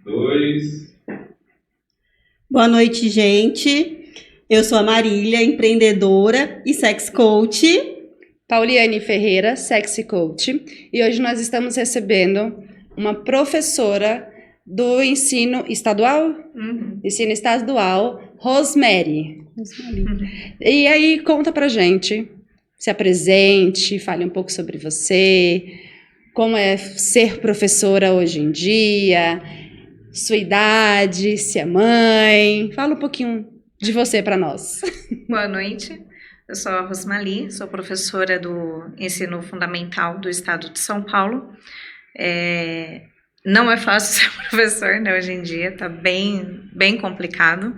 Dois. Boa noite, gente. Eu sou a Marília, empreendedora e sex coach. Pauliane Ferreira, Sexy Coach, e hoje nós estamos recebendo uma professora do ensino estadual? Ensino estadual, Rosemary. E aí, conta pra gente, se apresente, fale um pouco sobre você, como é ser professora hoje em dia, sua idade, se é mãe, fala um pouquinho de você pra nós. Boa noite, eu sou a Rosmali, sou professora do ensino fundamental do estado de São Paulo. Não é fácil ser professor, né, hoje em dia, tá bem complicado,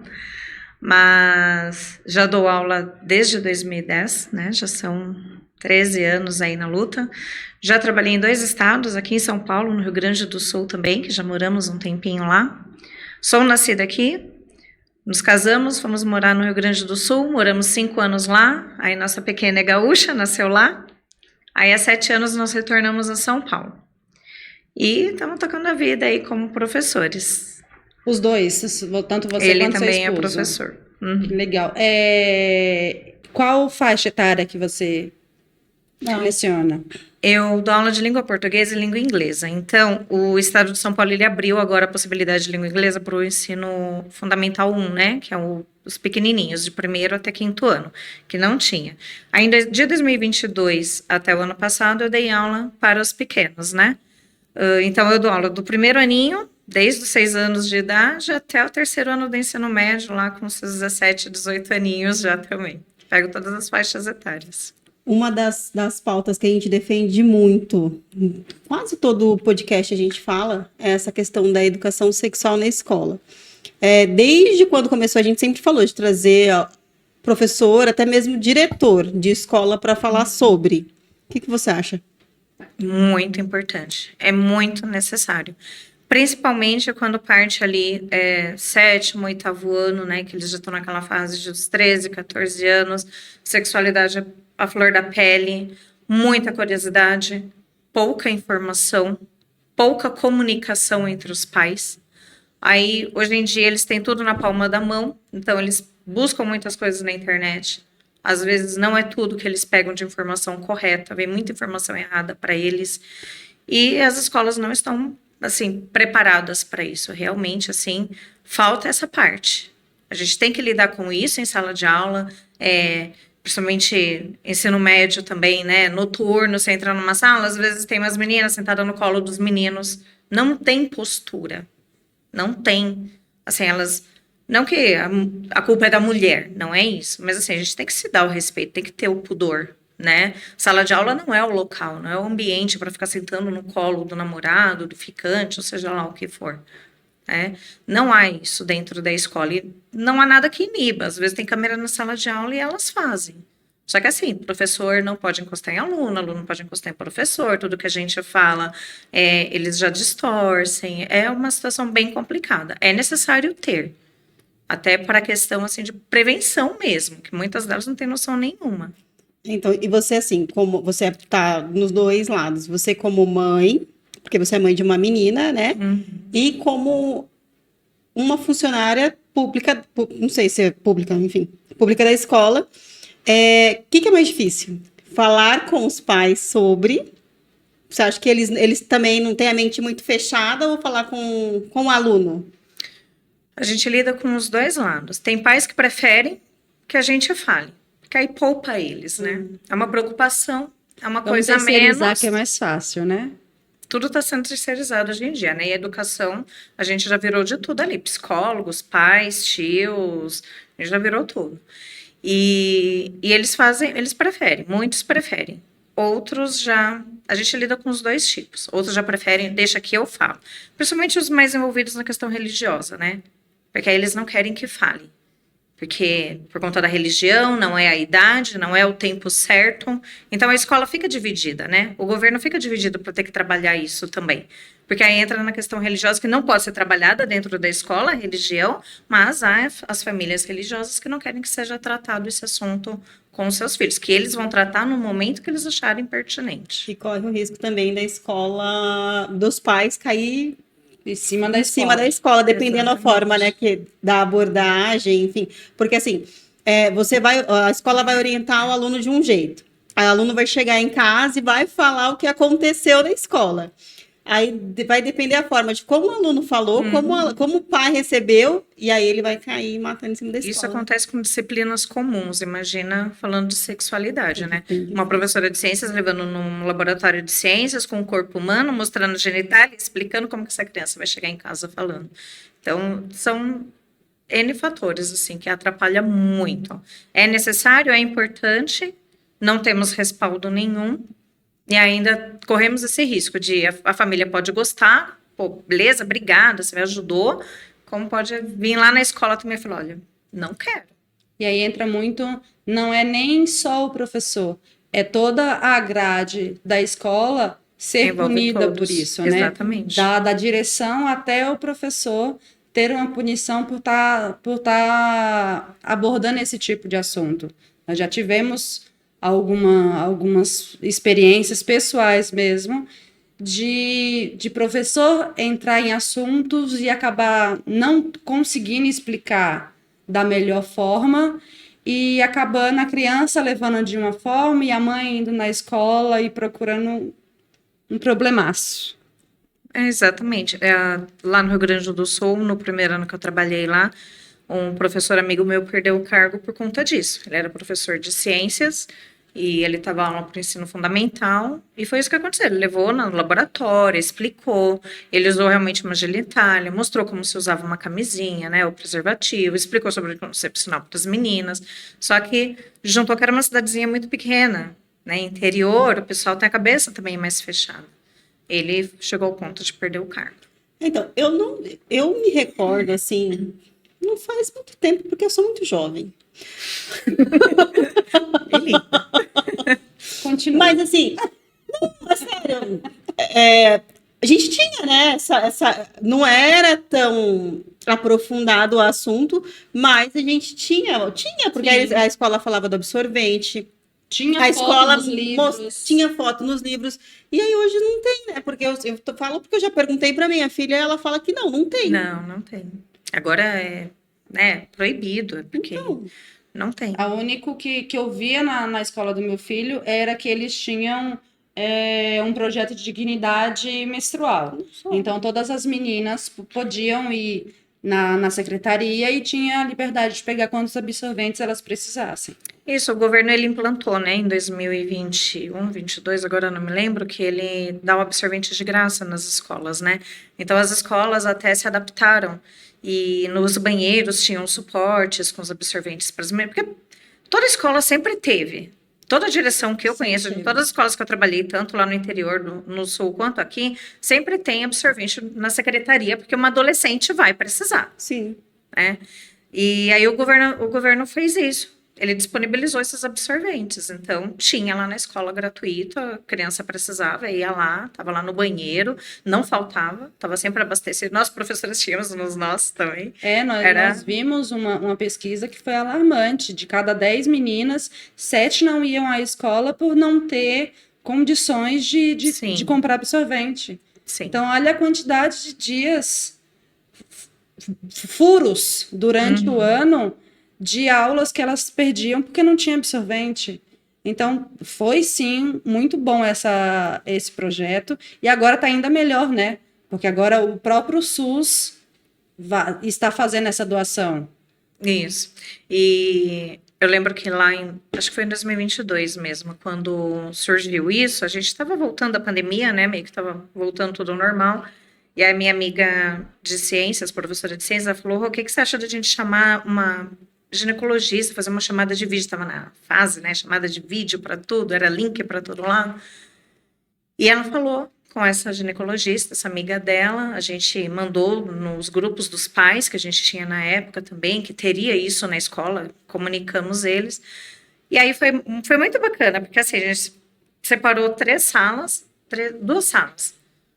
mas já dou aula desde 2010, né, já são 13 anos aí na luta. Já trabalhei em 2 estados, aqui em São Paulo, no Rio Grande do Sul também, que já moramos um tempinho lá. Sou nascida aqui. Nos casamos, fomos morar no Rio Grande do Sul, moramos 5 anos lá, aí nossa pequena é gaúcha, nasceu lá, aí há 7 anos nós retornamos a São Paulo. E estamos tocando a vida aí como professores. Os dois, tanto você Ele quanto seu também é esposo. professor. Legal. Qual faixa etária que você leciona? Eu dou aula de língua portuguesa e língua inglesa. Então, o estado de São Paulo, ele abriu agora a possibilidade de língua inglesa para o ensino fundamental 1, né? Que é os pequenininhos, de 1º até 5º ano, que não tinha. Ainda de 2022 até o ano passado, eu dei aula para os pequenos, né? Então, eu dou aula do 1º aninho, desde os 6 anos de idade, até o 3º ano do ensino médio, lá com seus 17, 18 aninhos já também. Pego todas as faixas etárias. Uma das pautas que a gente defende muito, quase todo podcast a gente fala, é essa questão da educação sexual na escola. Desde quando começou, a gente sempre falou de trazer professor, até mesmo diretor de escola para falar sobre. O que você acha? Muito importante, é muito necessário. Principalmente quando parte ali 7º, 8º ano, né, que eles já estão naquela fase dos 13, 14 anos, sexualidade à flor da pele, muita curiosidade, pouca informação, pouca comunicação entre os pais. Aí, hoje em dia, eles têm tudo na palma da mão, então eles buscam muitas coisas na internet. Às vezes não é tudo que eles pegam de informação correta, vem muita informação errada para eles. E as escolas não estão, assim, preparadas para isso. Realmente, assim, falta essa parte. A gente tem que lidar com isso em sala de aula, principalmente ensino médio também, né? Noturno, você entra numa sala, às vezes tem umas meninas sentadas no colo dos meninos. Não tem postura. Não tem. Assim, elas... Não que a culpa é da mulher, não é isso. Mas, assim, a gente tem que se dar o respeito, tem que ter o pudor, né? Sala de aula não é o local, não é o ambiente para ficar sentando no colo do namorado, do ficante, ou seja lá o que for. Não há isso dentro da escola. E não há nada que iniba. Às vezes tem câmera na sala de aula e elas fazem. Só que assim, professor não pode encostar em aluno, aluno não pode encostar em professor, tudo que a gente fala, eles já distorcem. É uma situação bem complicada. É necessário ter. Até para a questão assim, de prevenção mesmo, que muitas delas não têm noção nenhuma. Então, e você, assim, como você está nos dois lados, você como mãe, porque você é mãe de uma menina, né? E como uma funcionária pública, não sei se é pública, enfim, pública da escola, que é mais difícil? Falar com os pais sobre... Você acha que eles também não têm a mente muito fechada ou falar com o aluno? A gente lida com os dois lados. Tem pais que preferem que a gente fale, porque aí poupa eles, né? É uma preocupação, é uma coisa a menos. Que é mais fácil, né? Tudo está sendo terceirizado hoje em dia, né? E a educação, a gente já virou de tudo ali. Psicólogos, pais, tios, a gente já virou tudo. E eles preferem, muitos preferem. Outros já... A gente lida com os dois tipos. Outros já preferem, deixa que eu falo. Principalmente os mais envolvidos na questão religiosa, né? Porque aí eles não querem que fale. Porque por conta da religião, não é a idade, não é o tempo certo. Então a escola fica dividida, né? O governo fica dividido para ter que trabalhar isso também. Porque aí entra na questão religiosa que não pode ser trabalhada dentro da escola, a religião, mas há as famílias religiosas que não querem que seja tratado esse assunto com os seus filhos, que eles vão tratar no momento que eles acharem pertinente. E corre o risco também da escola, dos pais cair Em cima da em escola. cima da escola, dependendo da Exatamente. forma, né, da abordagem, enfim. Porque assim, a escola vai orientar o aluno de um jeito. Aí o aluno vai chegar em casa e vai falar o que aconteceu na escola. Aí vai depender a forma de como o aluno falou, como o pai recebeu, e aí ele vai cair matando em cima da Isso escola. acontece com disciplinas comuns, imagina falando de sexualidade, né? Entendi. Uma professora de ciências levando num laboratório de ciências com o corpo humano, mostrando genitália, explicando como que essa criança vai chegar em casa falando. Então, são N fatores, assim, que atrapalha muito. É necessário, é importante, não temos respaldo nenhum, e ainda corremos esse risco de a família pode gostar, pô, beleza, obrigada, você me ajudou, como pode vir lá na escola também e falar, olha, não quero. E aí entra muito, não é nem só o professor, é toda a grade da escola ser Envolve punida todos, por isso, né? exatamente. Da direção até o professor ter uma punição por tá abordando esse tipo de assunto. Nós já tivemos algumas experiências pessoais mesmo, de professor entrar em assuntos e acabar não conseguindo explicar da melhor forma e acabando a criança levando de uma forma e a mãe indo na escola e procurando um problemaço. Exatamente. Lá no Rio Grande do Sul, no primeiro ano que eu trabalhei lá, um professor amigo meu perdeu o cargo por conta disso. Ele era professor de ciências e ele estava lá para o ensino fundamental e foi isso que aconteceu. Ele levou no laboratório, explicou, ele usou realmente uma genitália, mostrou como se usava uma camisinha, né, o preservativo, explicou sobre o concepcional para as meninas, só que juntou que era uma cidadezinha muito pequena, né, interior, o pessoal tem a cabeça também mais fechada. Ele chegou ao ponto de perder o cargo. Então, eu me recordo, assim, não faz muito tempo, porque eu sou muito jovem. Continua. Mas, assim, não, é sério, a gente tinha, né, não era tão aprofundado o assunto, mas a gente tinha, porque Sim. a escola falava do absorvente, Tinha a foto escola nos livros. tinha foto nos livros, e aí hoje não tem, né? Porque falo porque eu já perguntei para minha filha, e ela fala que não tem. Não tem. Agora é, né, proibido, porque Então, não tem. O único que eu via na escola do meu filho era que eles tinham um projeto de dignidade menstrual. só. Então, todas as meninas podiam ir na secretaria e tinha a liberdade de pegar quantos absorventes elas precisassem. Isso, o governo ele implantou, né, em 2021, 22, agora eu não me lembro, que ele dá o absorvente de graça nas escolas, né? Então as escolas até se adaptaram e nos banheiros tinham suportes com os absorventes para as mulheres, porque toda escola sempre teve. Toda a direção que eu conheço, de todas as escolas que eu trabalhei, tanto lá no interior, no sul, quanto aqui, sempre tem absorvente na secretaria, porque uma adolescente vai precisar, Sim. né? E aí o governo fez isso. Ele disponibilizou esses absorventes. Então, tinha lá na escola gratuito, a criança precisava, ia lá, estava lá no banheiro, não faltava, estava sempre abastecido. Nós, professores, tínhamos nos nossos também. Nós vimos uma pesquisa que foi alarmante. De cada 10 meninas, 7 não iam à escola por não ter condições de comprar absorvente. Sim. Então, olha a quantidade de dias, furos durante o ano de aulas que elas perdiam porque não tinha absorvente. Então, foi sim muito bom esse projeto. E agora está ainda melhor, né? Porque agora o próprio SUS está fazendo essa doação. Isso. E eu lembro que lá acho que foi em 2022 mesmo, quando surgiu isso, a gente estava voltando da pandemia, né? Meio que estava voltando tudo ao normal. E a minha amiga de ciências, professora de ciências, ela falou: o que você acha da gente chamar uma ginecologista, fazer uma chamada de vídeo? Estava na fase, né? Chamada de vídeo para tudo, era link para todo lado. E ela falou com essa ginecologista, essa amiga dela, a gente mandou nos grupos dos pais que a gente tinha na época também, que teria isso na escola, comunicamos eles. E aí foi muito bacana, porque assim, a gente separou 2 salas,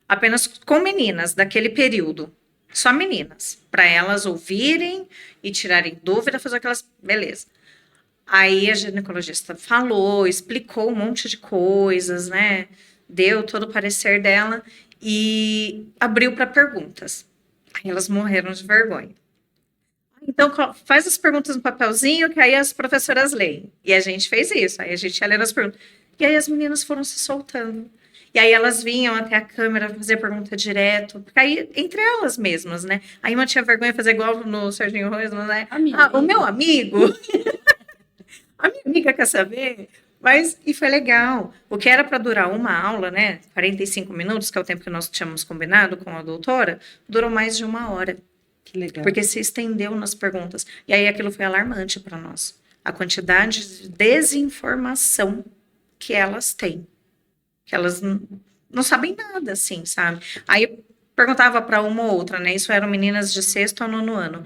apenas com meninas daquele período. Só meninas, para elas ouvirem e tirarem dúvida, fazer aquelas... Beleza. Aí a ginecologista falou, explicou um monte de coisas, né? Deu todo o parecer dela. e abriu para perguntas. Aí elas morreram de vergonha. Então, faz as perguntas no papelzinho, que aí as professoras leem. E a gente fez isso. Aí a gente ia lendo as perguntas. E aí as meninas foram se soltando. E aí elas vinham até a câmera fazer pergunta direto. Porque aí, entre elas mesmas, né? Aí uma tinha vergonha de fazer igual no Serginho Rosman, né? O meu amigo. A minha amiga quer saber. Mas, e foi legal. O que era para durar uma aula, né? 45 minutos, que é o tempo que nós tínhamos combinado com a doutora, durou mais de 1 hora. Que legal. Porque se estendeu nas perguntas. E aí aquilo foi alarmante para nós. A quantidade de desinformação que elas têm. Que elas não sabem nada, assim, sabe? Aí eu perguntava para uma ou outra, né? Isso eram meninas de 6º a 9º ano.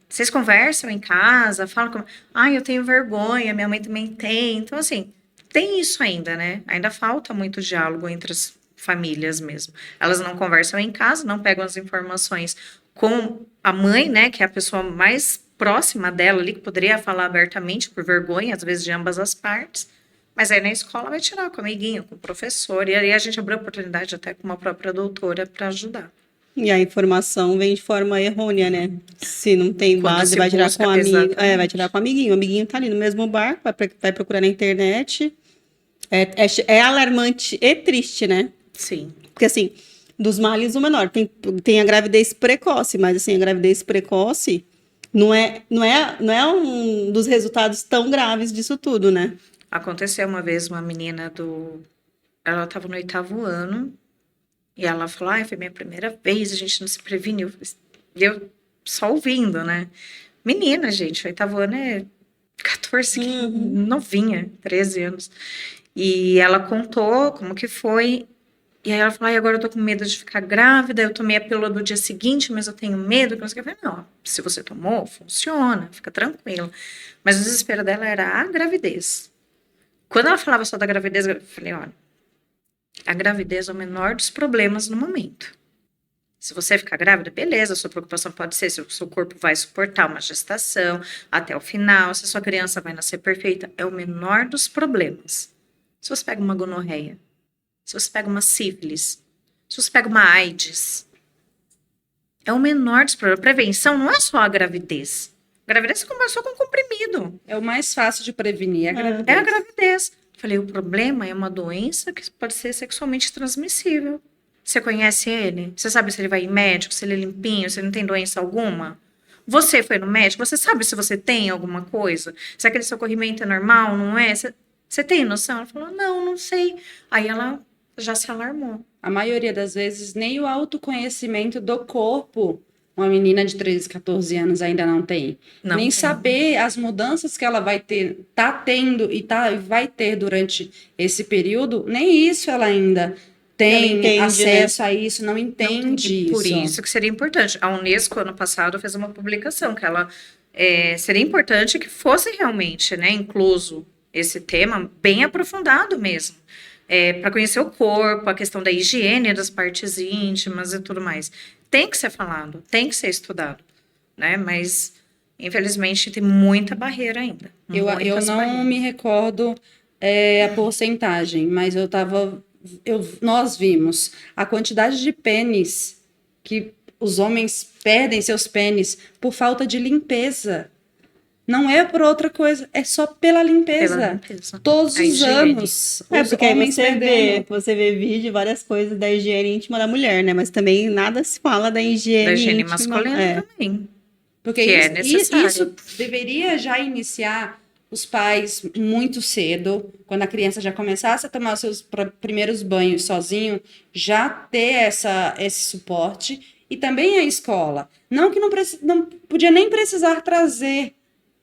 Vocês conversam em casa? Falam como... eu tenho vergonha, minha mãe também tem. Então, assim, tem isso ainda, né? Ainda falta muito diálogo entre as famílias mesmo. Elas não conversam em casa, não pegam as informações com a mãe, né, que é a pessoa mais próxima dela ali, que poderia falar abertamente por vergonha, às vezes de ambas as partes, mas aí na escola vai tirar com o amiguinho, com o professor, e aí a gente abriu oportunidade até com uma própria doutora para ajudar. E a informação vem de forma errônea, né? Se não tem base, vai tirar com o amigo. Vai tirar com o amiguinho. O amiguinho tá ali no mesmo barco, vai procurar na internet. É alarmante e triste, né? Sim. Porque assim, dos males o menor. Tem a gravidez precoce, mas assim, a gravidez precoce não é um dos resultados tão graves disso tudo, né? Aconteceu uma vez uma menina ela estava no 8º ano e ela falou, foi minha primeira vez, a gente não se preveniu. E eu só ouvindo, né? Menina, gente, 8º ano é 14, novinha, 13 anos. E ela contou como que foi. E aí ela falou, agora eu tô com medo de ficar grávida, eu tomei a pílula do dia seguinte, mas eu tenho medo. Que eu falei, não, se você tomou, funciona, fica tranquila. Mas o desespero dela era a gravidez. Quando ela falava só da gravidez, eu falei, olha, a gravidez é o menor dos problemas no momento. Se você ficar grávida, beleza, a sua preocupação pode ser se o seu corpo vai suportar uma gestação até o final, se a sua criança vai nascer perfeita, é o menor dos problemas. Se você pega uma gonorreia, se você pega uma sífilis, se você pega uma AIDS, é o menor dos problemas. Prevenção não é só a gravidez. A gravidez começou com comprimido. É o mais fácil de prevenir, a gravidez. É a gravidez. Falei, o problema é uma doença que pode ser sexualmente transmissível. Você conhece ele? Você sabe se ele vai em médico, se ele é limpinho, se ele não tem doença alguma? Você foi no médico? Você sabe se você tem alguma coisa? Se aquele seu corrimento é normal, não é? Você tem noção? Ela falou, não sei. Aí ela já se alarmou. A maioria das vezes, nem o autoconhecimento do corpo uma menina de 13, 14 anos ainda não tem. Nem saber as mudanças que ela vai ter, tá tendo e vai ter durante esse período, nem isso ela ainda tem entende, acesso, né, a isso, não entende isso. Por isso que seria importante. A Unesco, ano passado, fez uma publicação que ela seria importante que fosse realmente, né, incluso esse tema bem aprofundado mesmo. Para conhecer o corpo, a questão da higiene das partes íntimas e tudo mais. Tem que ser falado, tem que ser estudado, né? Mas, infelizmente, tem muita barreira ainda. Eu não me recordo a porcentagem, mas nós vimos a quantidade de pênis que os homens perdem seus pênis por falta de limpeza. Não é por outra coisa, é só pela limpeza. Todos os anos. Porque aí você vê vídeo, várias coisas da higiene íntima da mulher, né? Mas também nada se fala da higiene íntima, masculina também. Porque isso deveria já iniciar os pais muito cedo, quando a criança já começasse a tomar os seus primeiros banhos sozinho, já ter esse suporte. E também a escola. Não que não podia nem precisar trazer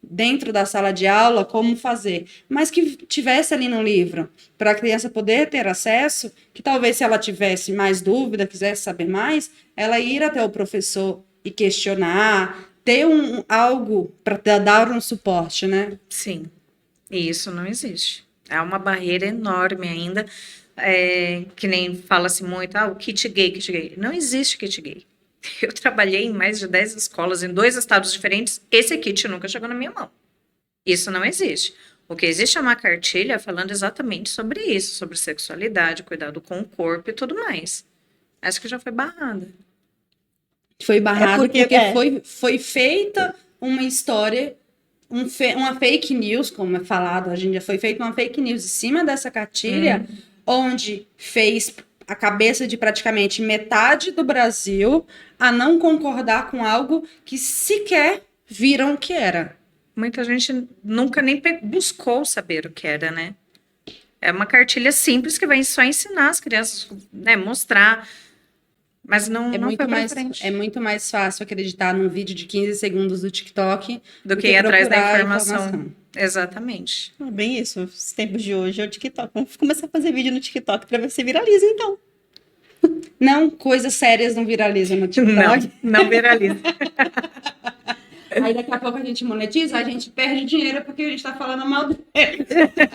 dentro da sala de aula como fazer, mas que tivesse ali no livro, para a criança poder ter acesso, que talvez se ela tivesse mais dúvida, quisesse saber mais, ela ir até o professor e questionar, ter algo para dar um suporte, né? Sim, e isso não existe. É uma barreira enorme ainda, que nem fala-se muito, o kit gay. Não existe kit gay. Eu trabalhei em mais de 10 escolas, em 2 estados diferentes, esse kit nunca chegou na minha mão. Isso não existe. O que existe é uma cartilha falando exatamente sobre isso, sobre sexualidade, cuidado com o corpo e tudo mais. Essa que já foi barrada. Foi barrado porque- porque foi feita uma história, uma fake news, como é falado hoje em dia, foi feita uma fake news em cima dessa cartilha, onde fez a cabeça de praticamente metade do Brasil a não concordar com algo que sequer viram o que era. Muita gente nunca nem buscou saber o que era, né? É uma cartilha simples que vai só ensinar as crianças, né, mostrar, mas não foi pra frente. É muito mais fácil acreditar num vídeo de 15 segundos do TikTok Do que ir atrás da procurar informação. Exatamente. É bem isso, os tempos de hoje é o TikTok. Vamos começar a fazer vídeo no TikTok pra ver se viraliza, então. Não, coisas sérias não viralizam no TikTok. Não viraliza. Aí daqui a pouco a gente monetiza, a gente perde dinheiro porque a gente tá falando mal dele.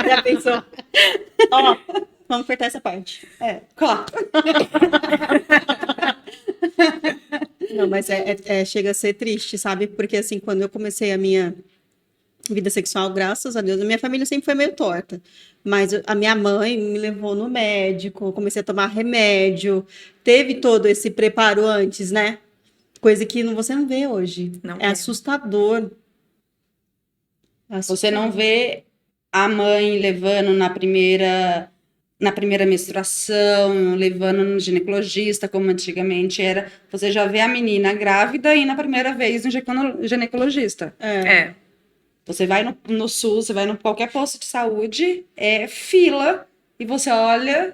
Já pensou? Ó, vamos cortar essa parte. Corta. Não, mas chega a ser triste, sabe? Porque assim, quando eu comecei a minha vida sexual, graças a Deus, a minha família sempre foi meio torta. Mas a minha mãe me levou no médico, eu comecei a tomar remédio, teve todo esse preparo antes, né? Coisa que você não vê hoje. Não É vê. assustador. Você não vê a mãe levando na primeira menstruação, levando no ginecologista, como antigamente era. Você já vê a menina grávida e na primeira vez no ginecologista. É. Você vai no SUS, você vai em qualquer posto de saúde, é fila, e você olha,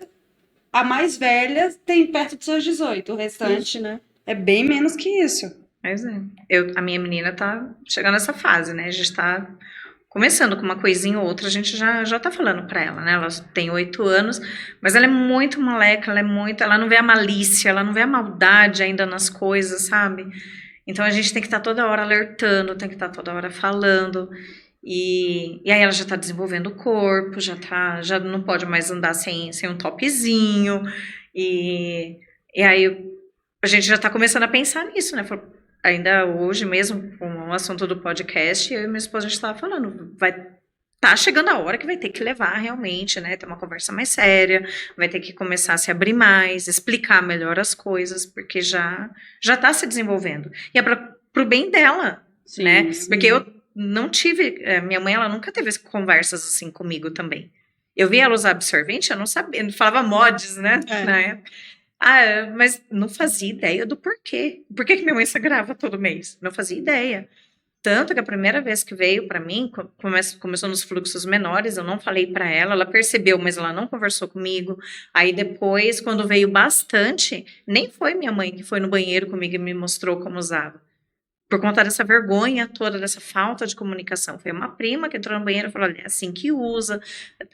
a mais velha tem perto dos seus 18, o restante né? é bem menos que isso. Mas é. A minha menina tá chegando nessa fase, né? A gente tá começando com uma coisinha ou outra, a gente já tá falando pra ela, né? Ela tem 8 anos, mas ela é muito moleca, ela não vê a malícia, ela não vê a maldade ainda nas coisas, sabe? Então a gente tem que estar toda hora alertando, tem que estar toda hora falando. E aí ela já tá desenvolvendo o corpo, já não pode mais andar sem um topzinho. E aí a gente já tá começando a pensar nisso, né? Ainda hoje mesmo, com o assunto do podcast, eu e minha esposa a gente estava falando, tá chegando a hora que vai ter que levar realmente, né? Ter uma conversa mais séria, vai ter que começar a se abrir mais, explicar melhor as coisas, porque já tá se desenvolvendo. E é pro bem dela, Sim, né? sim. Porque eu não tive, minha mãe, ela nunca teve conversas assim comigo também. Eu via ela usar absorvente, eu não sabia, eu falava mods, né? Na época. Mas não fazia ideia do porquê. Por que minha mãe sangrava todo mês? Não fazia ideia. Tanto que a primeira vez que veio para mim, começou nos fluxos menores, eu não falei para ela percebeu, mas ela não conversou comigo. Aí depois, quando veio bastante, nem foi minha mãe que foi no banheiro comigo e me mostrou como usava. Por conta dessa vergonha toda, dessa falta de comunicação. Foi uma prima que entrou no banheiro e falou, olha, é assim que usa.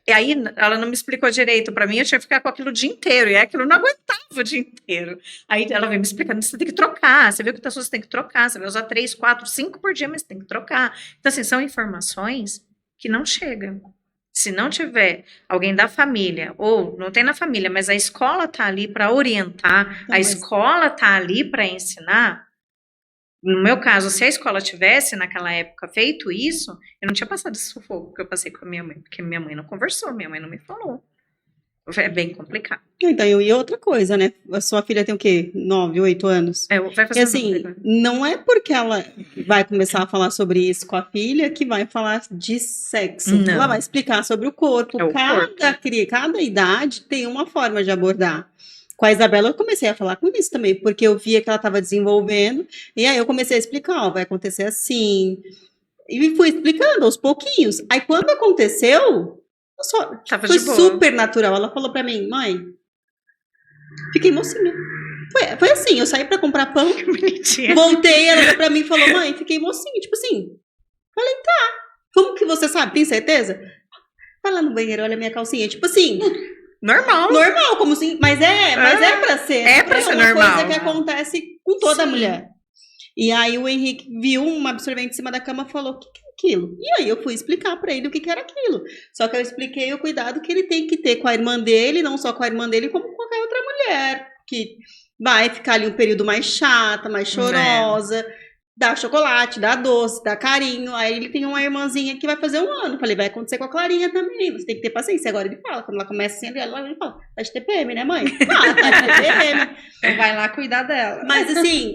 E aí, ela não me explicou direito para mim, eu tinha que ficar com aquilo o dia inteiro, e aquilo não aguentava o dia inteiro. Aí ela veio me explicando, você tem que trocar, você viu que você tem que trocar, você vai usar 3, 4, 5 por dia, mas tem que trocar. Então, assim, são informações que não chegam. Se não tiver alguém da família, ou não tem na família, mas a escola tá ali para orientar, a escola tá ali para ensinar. No meu caso, se a escola tivesse, naquela época, feito isso, eu não tinha passado esse sufoco que eu passei com a minha mãe, porque minha mãe não conversou, minha mãe não me falou. É bem complicado. Então, e outra coisa, né? A sua filha tem o quê? 9, 8 anos? Vai fazer E assim, não é porque ela vai começar a falar sobre isso com a filha que vai falar de sexo. Não. Ela vai explicar sobre o corpo. Cada idade tem uma forma de abordar. Com a Isabela, eu comecei a falar com isso também, porque eu via que ela estava desenvolvendo, e aí eu comecei a explicar, vai acontecer assim, e fui explicando aos pouquinhos. Aí quando aconteceu, foi super natural. Ela falou pra mim, mãe, fiquei mocinha. Foi assim, eu saí pra comprar pão, voltei, ela olhou pra mim e falou, mãe, fiquei mocinha, tipo assim. Falei, tá, como que você sabe, tem certeza? Vai lá no banheiro, olha a minha calcinha, tipo assim... Normal, como assim, mas é pra ser. É pra ser normal. É uma coisa que acontece com toda mulher. E aí o Henrique viu um absorvente em cima da cama e falou, o que é aquilo? E aí eu fui explicar pra ele o que era aquilo. Só que eu expliquei o cuidado que ele tem que ter com a irmã dele, não só com a irmã dele, como com qualquer outra mulher, que vai ficar ali um período mais chata, mais chorosa. Dá chocolate, dá doce, dá carinho. Aí ele tem uma irmãzinha que vai fazer 1 ano. Falei, vai acontecer com a Clarinha também. Você tem que ter paciência. Agora ele fala, quando ela começa assim, ele fala, tá de TPM, né, mãe? Tá de TPM. Então vai lá cuidar dela. Mas assim,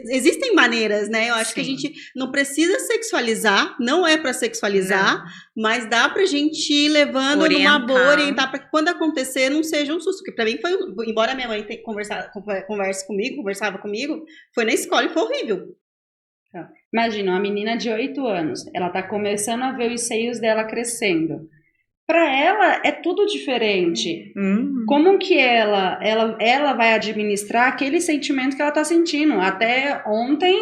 existem maneiras, né? Eu acho que a gente não precisa sexualizar, não é pra sexualizar, mas dá pra gente ir levando numa boa, orientar pra que quando acontecer não seja um susto. Porque pra mim foi, embora minha mãe conversava comigo, foi na escola e foi horrível. Imagina, uma menina de 8 anos, ela tá começando a ver os seios dela crescendo. Para ela é tudo diferente. Como que ela vai administrar aquele sentimento que ela tá sentindo? Até ontem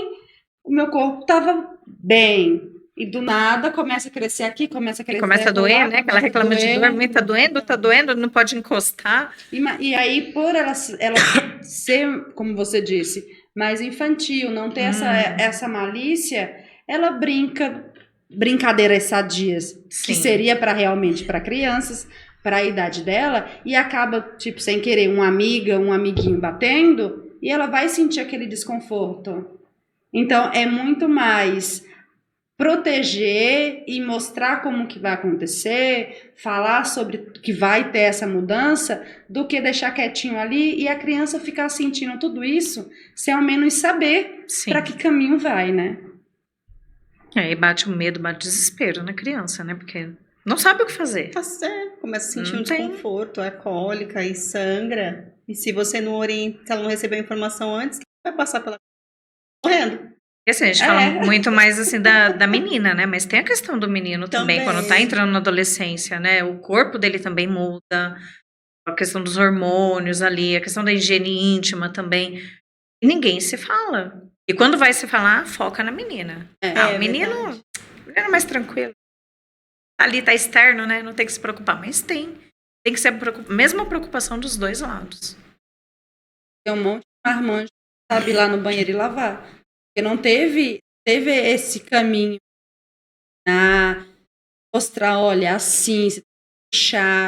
o meu corpo tava bem. E do nada começa a crescer aqui, começa a crescer. E começa a doer, né? Que ela reclama de dor, tá doendo, não pode encostar. E aí, por ela ser, como você disse, mais infantil, não ter essa malícia, ela brincadeiras sadias, que seria realmente para crianças, para a idade dela, e acaba, tipo, sem querer, uma amiga, um amiguinho batendo, e ela vai sentir aquele desconforto. Então, é muito mais proteger e mostrar como que vai acontecer, falar sobre que vai ter essa mudança, do que deixar quietinho ali e a criança ficar sentindo tudo isso, sem ao menos saber para que caminho vai, né? Aí bate o medo, bate o desespero na criança, né? Porque não sabe o que fazer. Tá certo, começa a sentir um desconforto, é cólica e sangra. E se você não orienta, se ela não recebeu a informação antes, vai passar pela morrendo. E assim, a gente fala muito mais assim da menina, né? Mas tem a questão do menino também, quando tá entrando na adolescência, né? O corpo dele também muda, a questão dos hormônios ali, a questão da higiene íntima também. E ninguém se fala. E quando vai se falar, foca na menina. O menino é mais tranquilo. Ali tá externo, né? Não tem que se preocupar, mas tem. Tem que ser a mesma preocupação dos dois lados. Tem um monte de marmanjo que sabe ir lá no banheiro e lavar. Porque não teve esse caminho a mostrar, olha, assim, se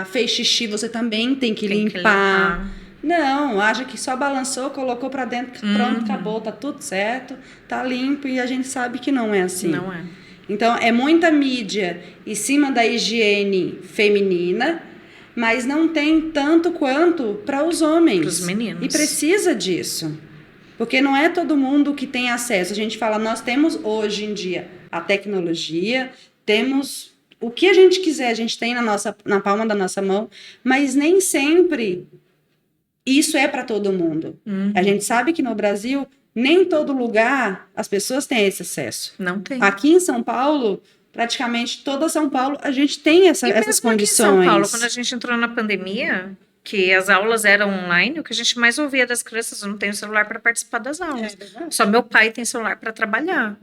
fez xixi, você também tem que limpar. Não, acha que só balançou, colocou pra dentro, pronto, acabou, tá tudo certo, tá limpo, e a gente sabe que não é assim. Não é. Então, é muita mídia em cima da higiene feminina, mas não tem tanto quanto para os homens. Para os meninos. E precisa disso. Porque não é todo mundo que tem acesso. A gente fala, nós temos hoje em dia a tecnologia, temos o que a gente quiser, a gente tem na palma da nossa mão, mas nem sempre isso é para todo mundo. A gente sabe que no Brasil, nem todo lugar as pessoas têm esse acesso. Não tem. Aqui em São Paulo, praticamente toda São Paulo, a gente tem essas condições. Aqui em São Paulo, quando a gente entrou na pandemia, que as aulas eram online, o que a gente mais ouvia das crianças, eu não tenho celular para participar das aulas. Só meu pai tem celular para trabalhar.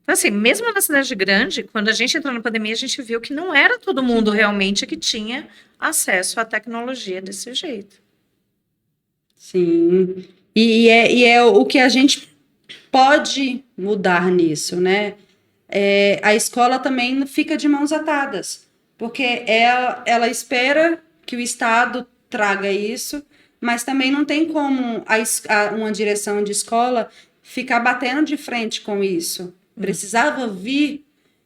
Então, assim, mesmo na cidade grande, quando a gente entrou na pandemia, a gente viu que não era todo mundo realmente que tinha acesso à tecnologia desse jeito. Sim. E é o que a gente pode mudar nisso, né? A escola também fica de mãos atadas, porque ela espera que o Estado traga isso, mas também não tem como uma direção de escola ficar batendo de frente com isso. Precisava vir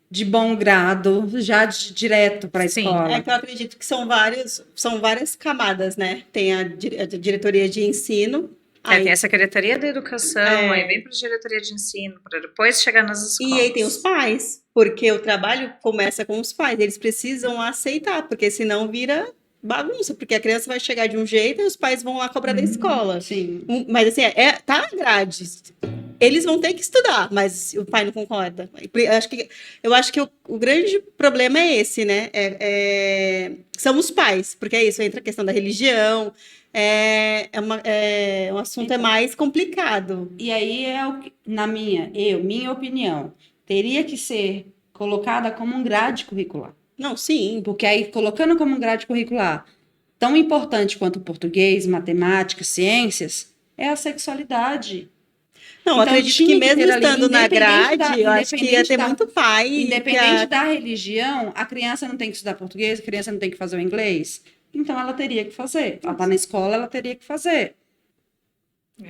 de bom grado, já direto para a escola. É que eu acredito que são várias camadas, né? Tem a diretoria de ensino. Tem a Secretaria da Educação, aí vem para a Diretoria de Ensino, para depois chegar nas escolas. E aí tem os pais, porque o trabalho começa com os pais, eles precisam aceitar, porque senão vira bagunça, porque a criança vai chegar de um jeito e os pais vão lá cobrar da escola. Sim. Mas assim, tá na grade. Eles vão ter que estudar, mas o pai não concorda. Eu acho que o grande problema é esse, né? São os pais, porque é isso, entra a questão da religião, um assunto mais complicado. E aí minha opinião, teria que ser colocada como um grade curricular. Não, sim. Porque aí, colocando como um grade curricular, tão importante quanto o português, matemática, ciências, é a sexualidade. Não, então, acredito que mesmo estando na grade, eu acho que ia ter muito pai. Independente da religião, a criança não tem que estudar português, a criança não tem que fazer o inglês. Então, ela teria que fazer. Ela está na escola, ela teria que fazer.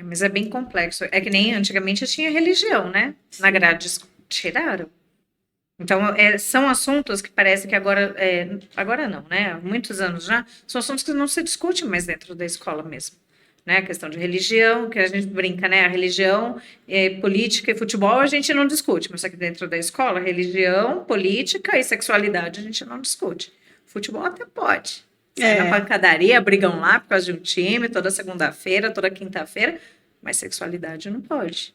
Mas é bem complexo. É que nem antigamente tinha religião, né? Na grade tiraram. Então, são assuntos que parece que agora, agora não, né? Há muitos anos já, são assuntos que não se discute mais dentro da escola mesmo. Né? A questão de religião, que a gente brinca, né? A religião, política e futebol a gente não discute, mas só que dentro da escola, religião, política e sexualidade a gente não discute. Futebol até pode. Sai na pancadaria, brigam lá por causa de um time, toda segunda-feira, toda quinta-feira, mas sexualidade não pode.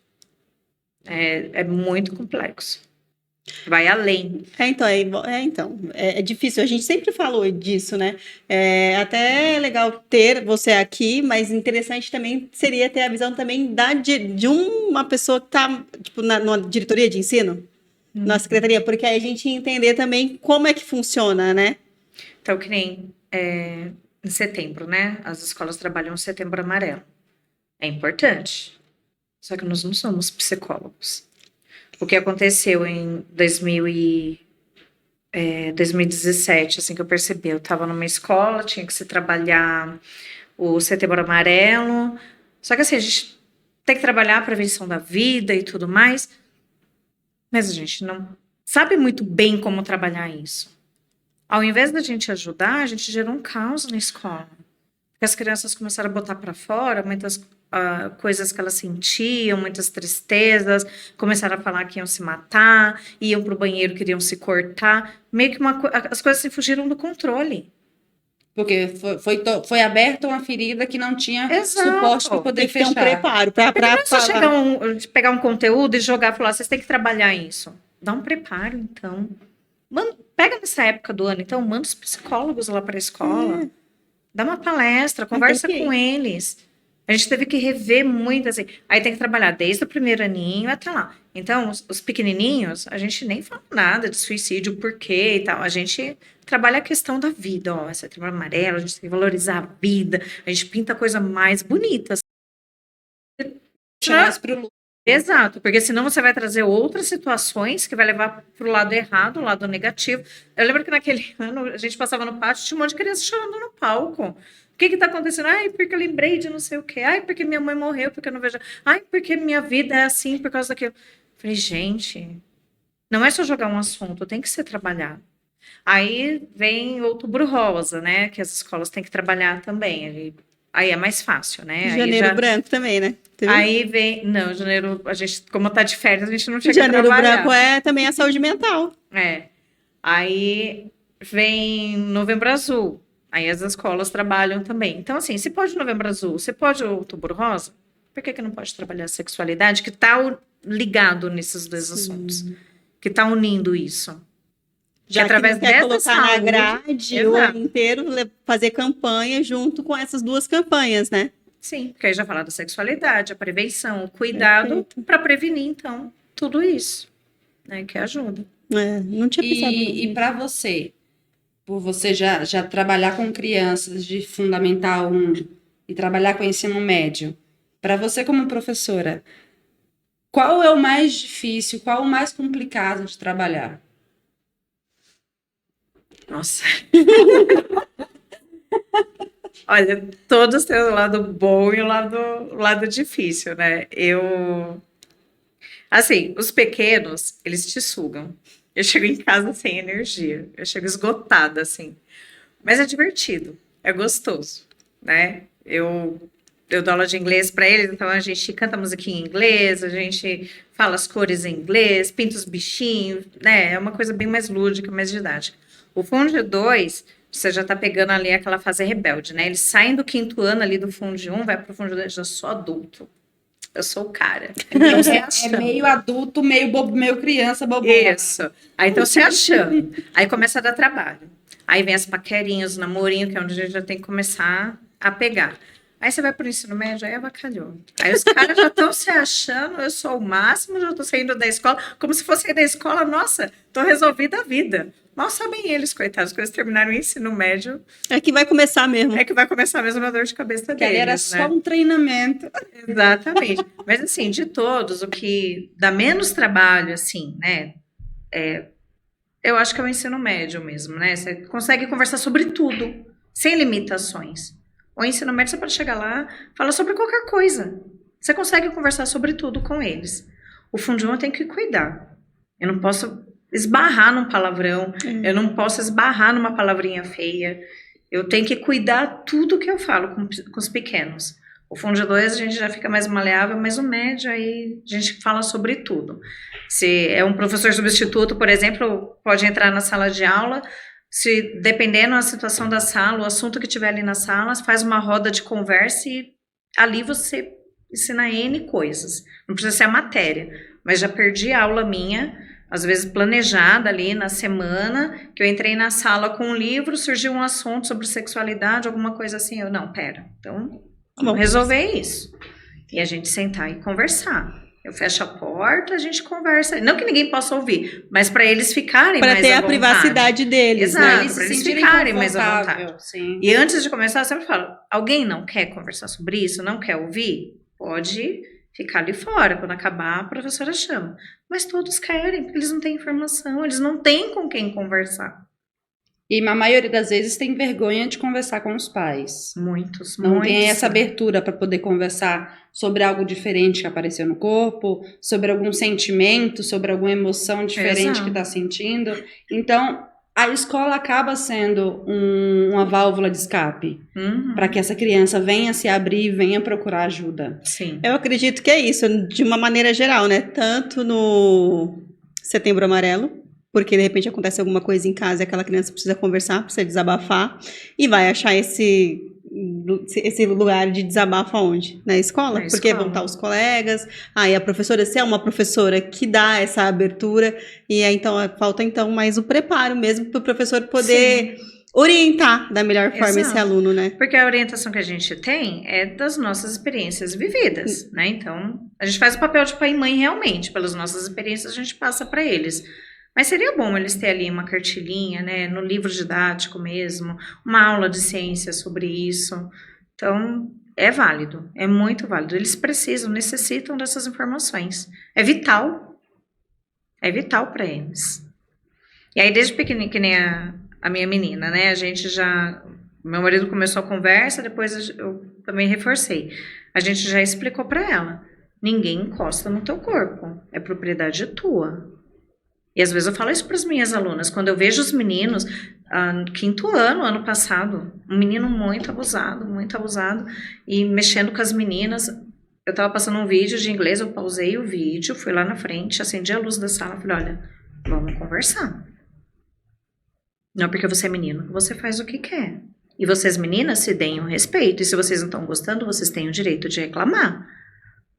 É muito complexo. Vai além. É difícil. A gente sempre falou disso, né? É até legal ter você aqui, mas interessante também seria ter a visão também de uma pessoa que está tipo, numa diretoria de ensino, na secretaria, porque aí a gente entender também como é que funciona, né? Então, que nem em setembro, né? As escolas trabalham no Setembro Amarelo. É importante. Só que nós não somos psicólogos. O que aconteceu em 2017, assim que eu percebi, eu estava numa escola, tinha que se trabalhar o Setembro Amarelo, só que assim, a gente tem que trabalhar a prevenção da vida e tudo mais, mas a gente não sabe muito bem como trabalhar isso. Ao invés da gente ajudar, a gente gerou um caos na escola. Porque as crianças começaram a botar para fora muitas coisas que elas sentiam, muitas tristezas, começaram a falar que iam se matar, iam para o banheiro, queriam se cortar, meio que as coisas se fugiram do controle. Porque foi aberta uma ferida que não tinha suporte para poder fechar. Um preparo para pegar um conteúdo e jogar e falar, vocês têm que trabalhar isso. Dá um preparo, então. Pega nessa época do ano, então, manda os psicólogos lá para a escola. Dá uma palestra, conversa com eles. A gente teve que rever muito, assim. Aí tem que trabalhar desde o primeiro aninho até lá. Então, os pequenininhos, a gente nem fala nada de suicídio, por quê e tal. A gente trabalha a questão da vida, ó. Essa Setembro Amarelo, a gente tem que valorizar a vida. A gente pinta a coisa mais bonita. Exato, porque senão você vai trazer outras situações que vai levar para o lado errado, o lado negativo. Eu lembro que naquele ano a gente passava no pátio, tinha um monte de criança chorando no palco. O que está acontecendo? Ai, porque eu lembrei de não sei o quê. Ai, porque minha mãe morreu, porque eu não vejo. Ai, porque minha vida é assim por causa daquilo. Falei, gente, não é só jogar um assunto, tem que ser trabalhado. Aí vem Outubro Rosa, né? Que as escolas têm que trabalhar também. Aí é mais fácil, né? Janeiro Branco também, né? Aí vem... Não, janeiro... A gente, como tá de férias, a gente não chega a trabalhar. Janeiro Branco é também a saúde mental. Aí vem Novembro Azul. Aí as escolas trabalham também. Então, assim, se pode Novembro Azul, se pode Outubro Rosa, por que não pode trabalhar a sexualidade? Que tá ligado nesses dois assuntos. Que tá unindo isso. Já que através dessa colocar na grade o ano inteiro, fazer campanha junto com essas duas campanhas, né? Sim, porque aí já fala da sexualidade, a prevenção, o cuidado para prevenir, então, tudo isso, né, que ajuda. Não tinha pensado. E para você, por você já trabalhar com crianças de Fundamental 1 e trabalhar com ensino médio, para você como professora, qual é o mais difícil, qual o mais complicado de trabalhar? Nossa. Olha, todos têm o lado bom e o lado difícil, né? Assim, os pequenos, eles te sugam. Eu chego em casa sem energia, eu chego esgotada, assim. Mas é divertido, é gostoso, né? Eu dou aula de inglês para eles, então a gente canta musiquinha em inglês, a gente fala as cores em inglês, pinta os bichinhos, né? É uma coisa bem mais lúdica, mais didática. O Fundo 2, você já tá pegando ali aquela fase rebelde, né? Eles saem do 5º ano ali do Fundo 1, vai pro Fundo 2, já sou adulto. Eu sou o cara. Então, é meio adulto, meio bobo, meio criança, bobona. Isso. Aí então você achando. Aí começa a dar trabalho. Aí vem as paquerinhas, os namorinhos, que é onde a gente já tem que começar a pegar. Aí você vai pro ensino médio, aí avacalhou. Aí os caras já estão se achando, eu sou o máximo, já tô saindo da escola, como se fosse da escola, nossa, tô resolvida a vida. Mal sabem eles, coitados, quando eles terminaram o ensino médio. É que vai começar mesmo. É que vai começar mesmo a dor de cabeça deles, era né? só um treinamento. Exatamente. Mas, assim, de todos, o que dá menos trabalho, assim, né? Eu acho que é o ensino médio mesmo, né? Você consegue conversar sobre tudo, sem limitações. O ensino médio, você pode chegar lá, falar sobre qualquer coisa. Você consegue conversar sobre tudo com eles. O fundão eu tenho que cuidar. Eu não posso esbarrar num palavrão, eu não posso esbarrar numa palavrinha feia. Eu tenho que cuidar tudo que eu falo com os pequenos. O Fundo 2 a gente já fica mais maleável, mas o médio aí a gente fala sobre tudo. Se é um professor substituto, por exemplo, pode entrar na sala de aula, se dependendo da situação da sala, o assunto que tiver ali na sala, faz uma roda de conversa e ali você ensina N coisas. Não precisa ser a matéria, mas já perdi aula minha, às vezes planejada ali na semana, que eu entrei na sala com um livro, surgiu um assunto sobre sexualidade, alguma coisa assim, eu, não, pera, então vamos resolver isso. E a gente sentar e conversar. Eu fecho a porta, a gente conversa. Não que ninguém possa ouvir, mas para eles ficarem mais à vontade. Para ter a privacidade deles, exato, né? Para eles ficarem mais à vontade. Sim. E antes de começar, eu sempre falo, alguém não quer conversar sobre isso, não quer ouvir? Pode ficar ali fora, quando acabar a professora chama. Mas todos querem, porque eles não têm informação, eles não têm com quem conversar. E a maioria das vezes tem vergonha de conversar com os pais. Muitos. Não tem essa abertura para poder conversar sobre algo diferente que apareceu no corpo, sobre algum sentimento, sobre alguma emoção diferente que está sentindo. Então, a escola acaba sendo uma válvula de escape para que essa criança venha se abrir e venha procurar ajuda. Sim. Eu acredito que é isso, de uma maneira geral, né? Tanto no Setembro Amarelo, porque de repente acontece alguma coisa em casa e aquela criança precisa conversar, precisa desabafar, e vai achar esse lugar de desabafo aonde? Na escola? Porque vão estar os colegas, aí a professora, se é uma professora que dá essa abertura, e aí então falta então mais o preparo mesmo para o professor poder orientar da melhor forma esse aluno, né? Porque a orientação que a gente tem é das nossas experiências vividas, né? Então, a gente faz o papel de pai e mãe realmente, pelas nossas experiências a gente passa para eles. Mas seria bom eles terem ali uma cartilinha, né, no livro didático mesmo, uma aula de ciência sobre isso. Então, é válido, é muito válido. Eles necessitam dessas informações. É vital para eles. E aí, desde pequenininho, que nem a minha menina, né, meu marido começou a conversa, depois eu também reforcei. A gente já explicou para ela, ninguém encosta no teu corpo, é propriedade tua. E às vezes eu falo isso para as minhas alunas, quando eu vejo os meninos, quinto ano passado, um menino muito abusado, e mexendo com as meninas, eu estava passando um vídeo de inglês, eu pausei o vídeo, fui lá na frente, acendi a luz da sala, falei, olha, vamos conversar. Não porque você é menino, você faz o que quer. E vocês meninas se deem um respeito, e se vocês não estão gostando, vocês têm o direito de reclamar.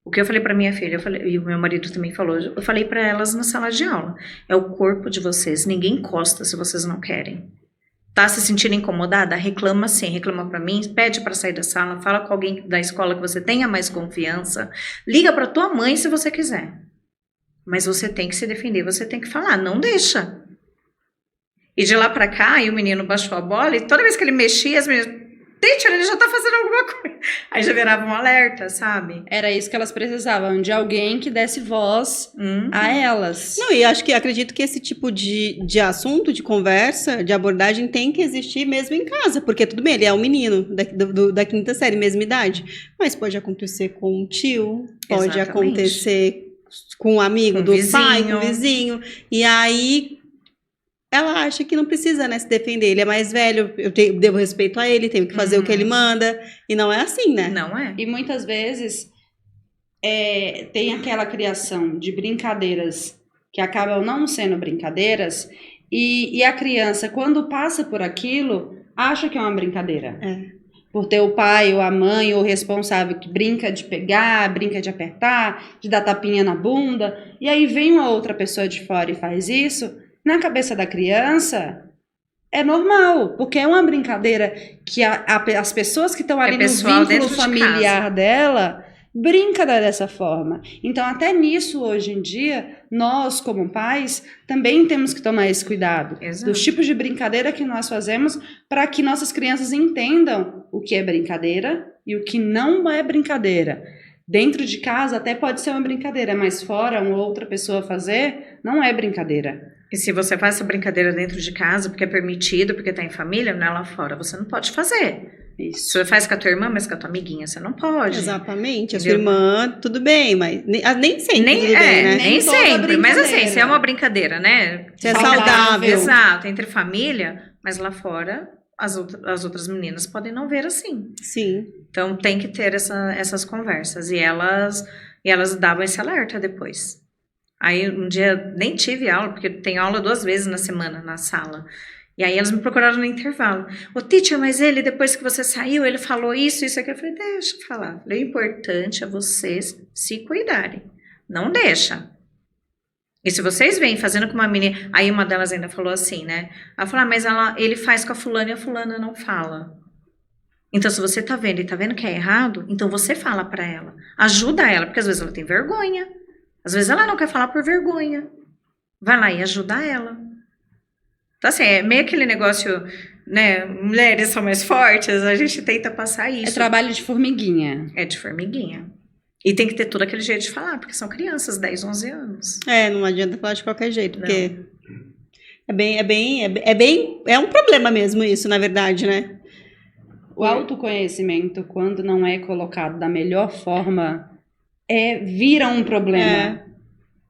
O que eu falei para minha filha, e o meu marido também falou, eu falei para elas na sala de aula, é o corpo de vocês, ninguém encosta se vocês não querem. Tá se sentindo incomodada? Reclama sim, reclama para mim, pede para sair da sala, fala com alguém da escola que você tenha mais confiança, liga para tua mãe se você quiser. Mas você tem que se defender, você tem que falar, não deixa. E de lá para cá, aí o menino baixou a bola e toda vez que ele mexia, as meninas... Teacher, ele já tá fazendo alguma coisa. Aí já virava um alerta, sabe? Era isso que elas precisavam, de alguém que desse voz a elas. Não, e acredito que esse tipo de assunto, de conversa, de abordagem tem que existir mesmo em casa, porque tudo bem, ele é um menino da quinta série, mesma idade, mas pode acontecer com um tio, pode acontecer com um amigo do pai, com o vizinho, e aí... Ela acha que não precisa, né, se defender. Ele é mais velho, devo respeito a ele, tenho que fazer o que ele manda. E não é assim, né? Não é. E muitas vezes tem aquela criação de brincadeiras que acabam não sendo brincadeiras. E a criança, quando passa por aquilo, acha que é uma brincadeira. Por ter o pai ou a mãe ou o responsável que brinca de pegar, brinca de apertar, de dar tapinha na bunda. E aí vem uma outra pessoa de fora e faz isso... Na cabeça da criança, é normal, porque é uma brincadeira que as pessoas que estão ali no vínculo familiar dela brinca dessa forma. Então, até nisso, hoje em dia, nós, como pais, também temos que tomar esse cuidado. Exato. Dos tipos de brincadeira que nós fazemos para que nossas crianças entendam o que é brincadeira e o que não é brincadeira. Dentro de casa até pode ser uma brincadeira, mas fora, uma outra pessoa fazer, não é brincadeira. E se você faz essa brincadeira dentro de casa, porque é permitido, porque tá em família, não é lá fora, você não pode fazer. Isso. Você faz com a tua irmã, mas com a tua amiguinha você não pode. Exatamente. A sua Entendeu? irmã, tudo bem, mas nem sempre Nem, tudo bem, né? nem toda sempre, mas assim, brincadeira. se é uma brincadeira, né? Se é saudável. Exato, entre família, mas lá fora as outras meninas podem não ver assim. Sim. Então tem que ter essas conversas. E elas davam esse alerta depois. Aí um dia nem tive aula, porque tem aula 2 vezes na semana na sala. E aí elas me procuraram no intervalo. Ô, teacher, mas ele, depois que você saiu, ele falou isso, isso aqui. Eu falei, deixa eu falar. O importante é vocês se cuidarem. Não deixa. E se vocês vêm fazendo com uma menina... Aí uma delas ainda falou assim, né? Ela falou, mas ele faz com a fulana e a fulana não fala. Então, se você tá vendo e tá vendo que é errado, então você fala pra ela. Ajuda ela, porque às vezes ela tem vergonha. Às vezes ela não quer falar por vergonha. Vai lá e ajuda ela. Então, assim, é meio aquele negócio, né? Mulheres são mais fortes, a gente tenta passar isso. É trabalho de formiguinha. É de formiguinha. E tem que ter todo aquele jeito de falar, porque são crianças, 10, 11 anos. Não adianta falar de qualquer jeito, porque é um problema mesmo isso, na verdade, né? O autoconhecimento, quando não é colocado da melhor forma, vira um problema.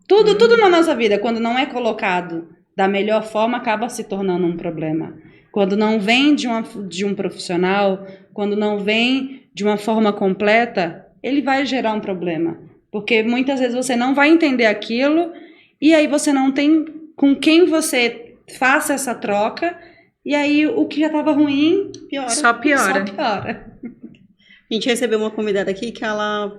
Tudo na nossa vida, quando não é colocado da melhor forma, acaba se tornando um problema. Quando não vem de um profissional, quando não vem de uma forma completa, ele vai gerar um problema. Porque muitas vezes você não vai entender aquilo e aí você não tem com quem você faça essa troca e aí o que já estava ruim, piora. Só piora. A gente recebeu uma convidada aqui que ela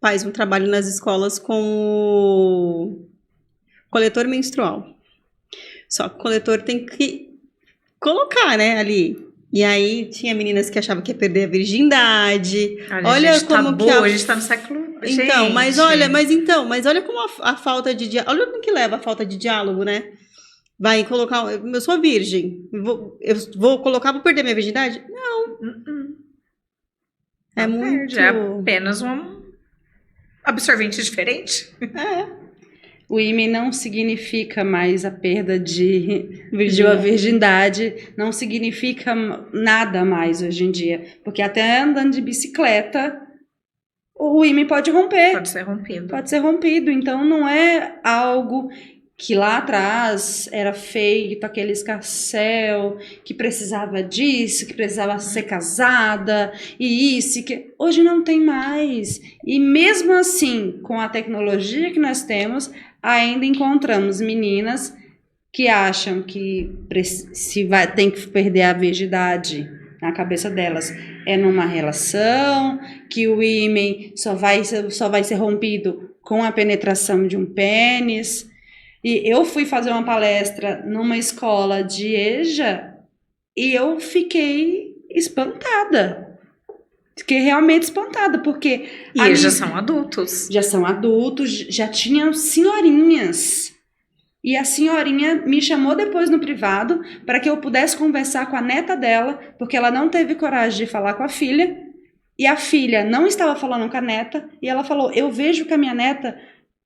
faz um trabalho nas escolas com o coletor menstrual. Só que o coletor tem que colocar, né, ali. E aí tinha meninas que achavam que ia perder a virgindade. Olha gente, como tá que boa, a gente tá no século... Então, gente. mas olha como a falta de diálogo, olha como que leva a falta de diálogo, né? Vai colocar, eu sou virgem, eu vou colocar, vou perder minha virgindade? Não. É Não muito... perde, é apenas um absorvente diferente. O IME não significa mais a perda de uma virgindade, não significa nada mais hoje em dia. Porque até andando de bicicleta, o IME pode romper. Pode ser rompido. Pode ser rompido. Então não é algo que lá atrás era feito, aquele escarcéu, que precisava disso, que precisava ser casada, e isso, que hoje não tem mais. E mesmo assim, com a tecnologia que nós temos, ainda encontramos meninas que acham que tem que perder a virgindade na cabeça delas. É numa relação, que o ímen só vai ser rompido com a penetração de um pênis. E eu fui fazer uma palestra numa escola de EJA e eu fiquei espantada. Fiquei realmente espantada, porque... E eles já são adultos. Já são adultos, já tinham senhorinhas. E a senhorinha me chamou depois no privado para que eu pudesse conversar com a neta dela, porque ela não teve coragem de falar com a filha. E a filha não estava falando com a neta. E ela falou, eu vejo que a minha neta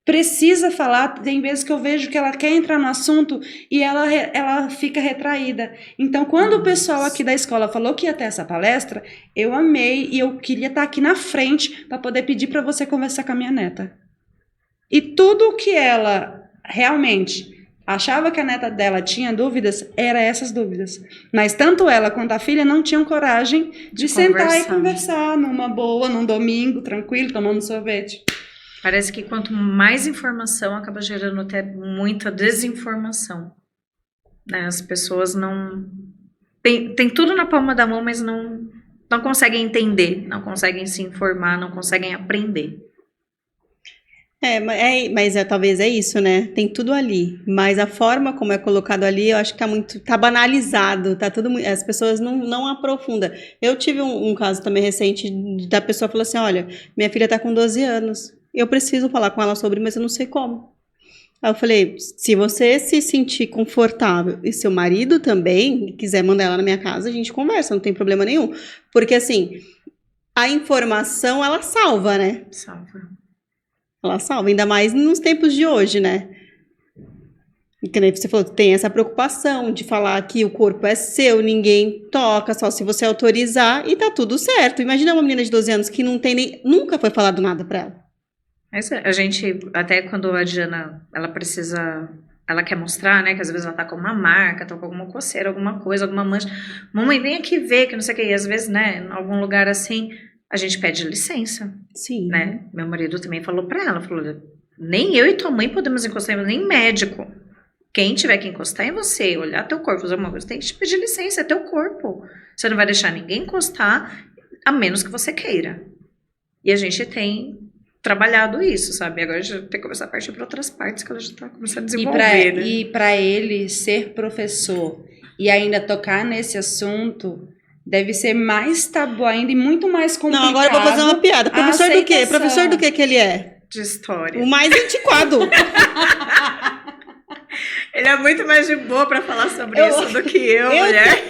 precisa falar, tem vezes que eu vejo que ela quer entrar no assunto e ela fica retraída. Então, quando o pessoal aqui da escola falou que ia ter essa palestra, eu amei e eu queria estar aqui na frente para poder pedir para você conversar com a minha neta. E tudo que ela realmente achava que a neta dela tinha dúvidas, eram essas dúvidas. Mas tanto ela quanto a filha não tinham coragem de sentar e conversar numa boa, num domingo, tranquilo, tomando sorvete. Parece que quanto mais informação, acaba gerando até muita desinformação. Né? As pessoas não... Tem tudo na palma da mão, mas não conseguem entender, não conseguem se informar, não conseguem aprender. Mas talvez é isso, né? Tem tudo ali, mas a forma como é colocado ali, eu acho que tá banalizado, tá tudo, as pessoas não aprofundam. Eu tive um caso também recente da pessoa falou assim, olha, minha filha tá com 12 anos, eu preciso falar com ela sobre, mas eu não sei como. Aí eu falei, se você se sentir confortável e seu marido também quiser mandar ela na minha casa, a gente conversa, não tem problema nenhum. Porque assim, a informação, ela salva, né? Salva. Ela salva, ainda mais nos tempos de hoje, né? E que nem você falou, tem essa preocupação de falar que o corpo é seu, ninguém toca, só se você autorizar e tá tudo certo. Imagina uma menina de 12 anos que não tem nem, nunca foi falado nada pra ela. Mas a gente, até quando a Diana, ela quer mostrar, né, que às vezes ela tá com uma marca, tá com alguma coceira, alguma coisa, alguma mancha. Mamãe, vem aqui ver, que não sei o que. E às vezes, né, em algum lugar assim, a gente pede licença, Sim. né? Meu marido também falou pra ela, falou, nem eu e tua mãe podemos encostar, nem médico. Quem tiver que encostar em você, olhar teu corpo, fazer alguma coisa, tem que te pedir licença, é teu corpo. Você não vai deixar ninguém encostar, a menos que você queira. E a gente tem trabalhado isso, sabe? Agora a gente tem que começar a partir para outras partes que ela já está começando a desenvolver, né? E para ele ser professor e ainda tocar nesse assunto, deve ser mais tabu ainda e muito mais complicado. Não, agora eu vou fazer uma piada. Professor do quê? Professor do que ele é? De história. O mais antiquado. Ele é muito mais de boa pra falar sobre isso do que eu mulher.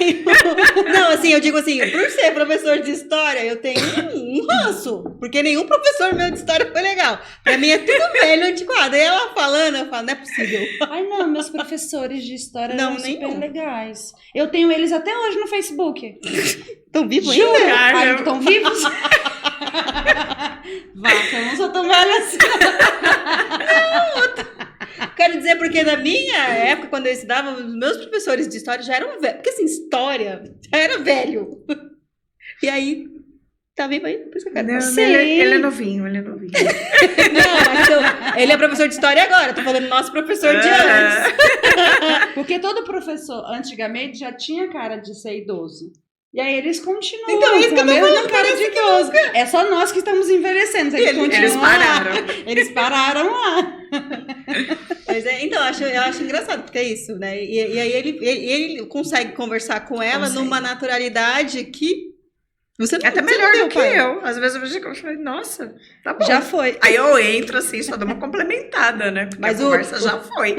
Não, assim, eu digo assim, por ser professor de história, eu tenho um ranço. Porque nenhum professor meu de história foi legal. Pra mim é tudo velho, antiquado. E ela falando, eu falo, não é possível. Ai, não, meus professores de história não, eram nenhum. super legais. Eu tenho eles até hoje no Facebook. Estão vivos ainda? Ai, estão vivos? Vaca, eu não sou tão velha assim. Não, quero dizer, porque na minha época, quando eu estudava, os meus professores de história já eram velhos. Porque assim, história já era velho. E aí, tá vivo aí? Por isso que eu quero. Não, ele é novinho, ele é novinho. Não, mas ele é professor de história agora. Tô falando nosso professor de antes. Porque todo professor, antigamente, já tinha cara de ser idoso. E aí eles continuam então, isso que eu tô falando, cara de idoso. É só nós que estamos envelhecendo. Eles pararam. Eles pararam lá. Mas então, eu acho engraçado, porque é isso, né? E aí ele consegue conversar com ela numa naturalidade que você não, até melhor do que eu. Às vezes eu vejo que eu falei, nossa, tá bom. Já foi. Aí eu entro assim, só dou uma complementada, né? Porque mas a conversa já foi.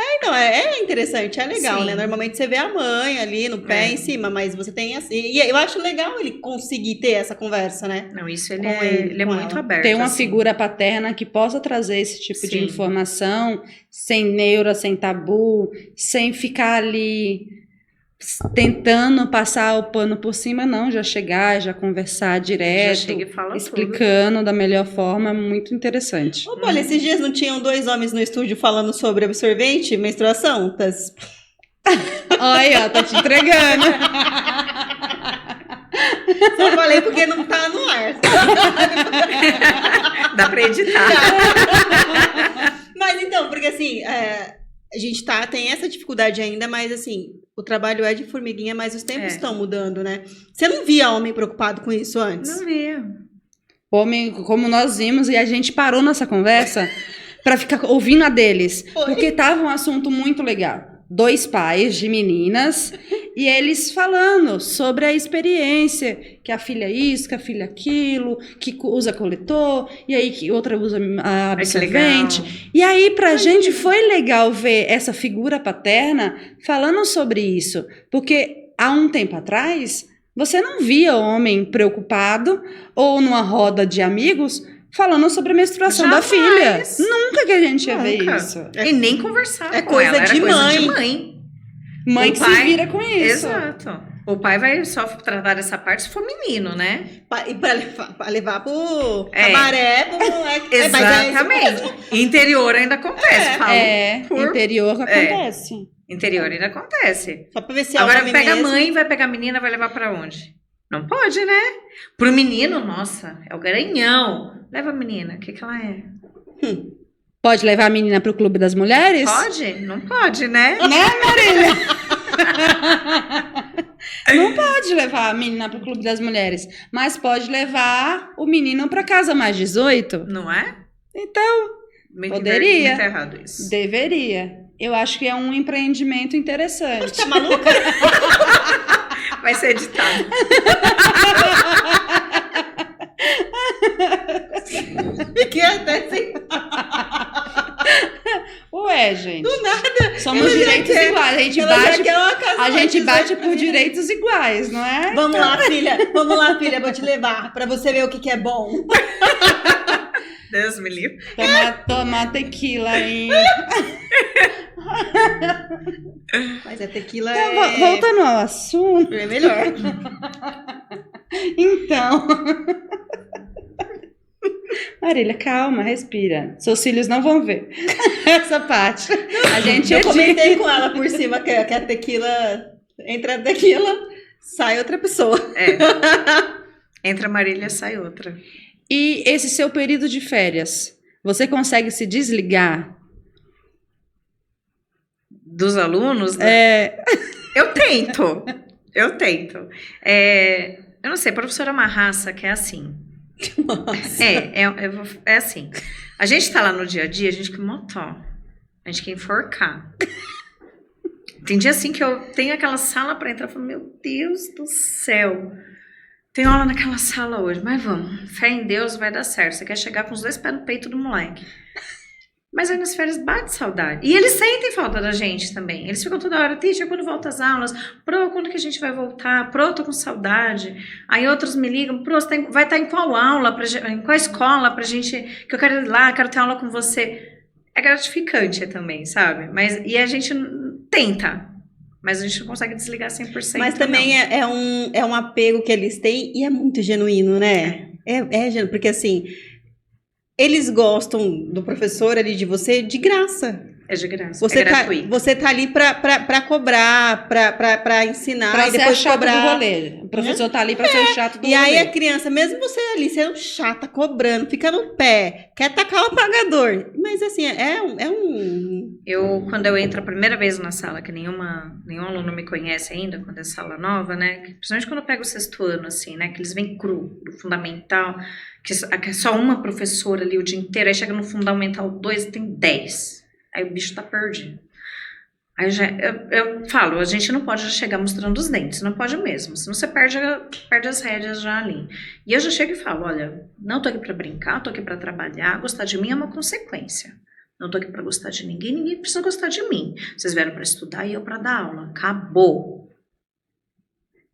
Então, é interessante, é legal, sim, né? Normalmente você vê a mãe ali no pé em cima, mas você tem assim. E eu acho legal ele conseguir ter essa conversa, né? Não, isso ele é muito aberto. Tem uma assim. figura paterna que possa trazer esse tipo sim. de informação, sem neura, sem tabu, sem ficar ali tentando passar o pano por cima, não, já chegar, já conversar direto, já chega e fala explicando tudo. Da melhor forma, muito interessante. Ô, Polly, esses dias não tinham 2 homens no estúdio falando sobre absorvente, menstruação? Olha, tá te entregando. Só falei porque não tá no ar. Dá pra editar. Mas então, porque assim, a gente tem essa dificuldade ainda, mas assim, o trabalho é de formiguinha, mas os tempos estão mudando, né? Você não via homem preocupado com isso antes? Não via. Homem, como nós vimos, e a gente parou nossa conversa para ficar ouvindo a deles. Foi. Porque tava um assunto muito legal. 2 pais de meninas e eles falando sobre a experiência, que a filha isso, que a filha aquilo, que usa coletor, e aí que outra usa absorvente. E aí pra gente foi legal ver essa figura paterna falando sobre isso, porque há um tempo atrás você não via homem preocupado ou numa roda de amigos falando sobre a menstruação da filha. Nunca que a gente ia ver isso. E nem conversar com coisa ela. de Era mãe. Coisa de mãe. Mãe o que pai, se vira com isso. Exato. O pai vai só tratar dessa parte se for menino, né? E pra levar pro cabaré, pro moleque. Exatamente. Interior ainda acontece. Interior acontece. Interior ainda acontece. Só pra ver se agora pega a mãe, vai pegar a menina, vai levar pra onde? Não pode, né? Pro menino, nossa, é o garanhão. Leva a menina, o que ela é? Pode levar a menina pro Clube das Mulheres? Pode? Não pode, né? Né, Marília? Não pode levar a menina pro Clube das Mulheres, mas pode levar o menino pra casa mais 18. Não é? Então, muito poderia. Muito errado isso. Deveria. Eu acho que é um empreendimento interessante. Você tá maluca? Vai ser editado. Fiquei até sem... Ué, gente. Do nada. Somos direitos iguais. A gente bate por direitos iguais, não é? Vamos lá, filha. Vou te levar pra você ver o que é bom. Deus me livre. Tomar tequila aí. Mas a tequila Então, voltando ao assunto. é melhor. Então. Marília, calma, respira. Seus filhos não vão ver essa parte. A gente Eu comentei com ela por cima que a tequila, entre a tequila, sai outra pessoa. Entra a Marília, sai outra. E esse seu período de férias, você consegue se desligar? Dos alunos? Eu tento. Eu não sei, a professora é uma raça que é assim. Nossa. É assim. A gente tá lá no dia a dia, a gente quer motó. A gente quer enforcar. Tem dia assim que eu tenho aquela sala pra entrar e falo, meu Deus do céu. Tem aula naquela sala hoje, mas vamos. Fé em Deus, vai dar certo. Você quer chegar com os 2 pés no peito do moleque. Mas aí nas férias bate saudade. E eles sentem falta da gente também. Eles ficam toda hora, teacher, quando volta às aulas? Pro, quando que a gente vai voltar? Pro, tô com saudade. Aí outros me ligam, pro, você vai estar em qual aula, em qual escola pra gente, que eu quero ir lá, quero ter aula com você. É gratificante também, sabe? E a gente tenta, mas a gente não consegue desligar 100%. Mas também é um apego que eles têm e é muito genuíno, né? É genuíno, porque assim... Eles gostam do professor ali de você de graça. É de graça, você gratuito. Você tá ali pra cobrar, pra ensinar pra e depois ser chato cobrar. do rolê. O professor tá ali pra ser chato do rolê. E aí a criança, mesmo você ali sendo chata, cobrando, fica no pé, quer tacar o apagador. Mas assim, Quando eu entro a primeira vez na sala, que nenhum aluno me conhece ainda, quando é sala nova, né? Principalmente quando eu pego o 6º ano, assim, né? Que eles vêm cru, do fundamental, que é só uma professora ali o dia inteiro, aí chega no fundamental 2 e tem 10. Aí o bicho tá perdido. Aí eu falo, a gente não pode já chegar mostrando os dentes, não pode mesmo, senão você perde as rédeas já ali. E eu já chego e falo, olha, não tô aqui pra brincar, tô aqui pra trabalhar, gostar de mim é uma consequência. Não tô aqui pra gostar de ninguém, ninguém precisa gostar de mim. Vocês vieram pra estudar e eu pra dar aula. Acabou.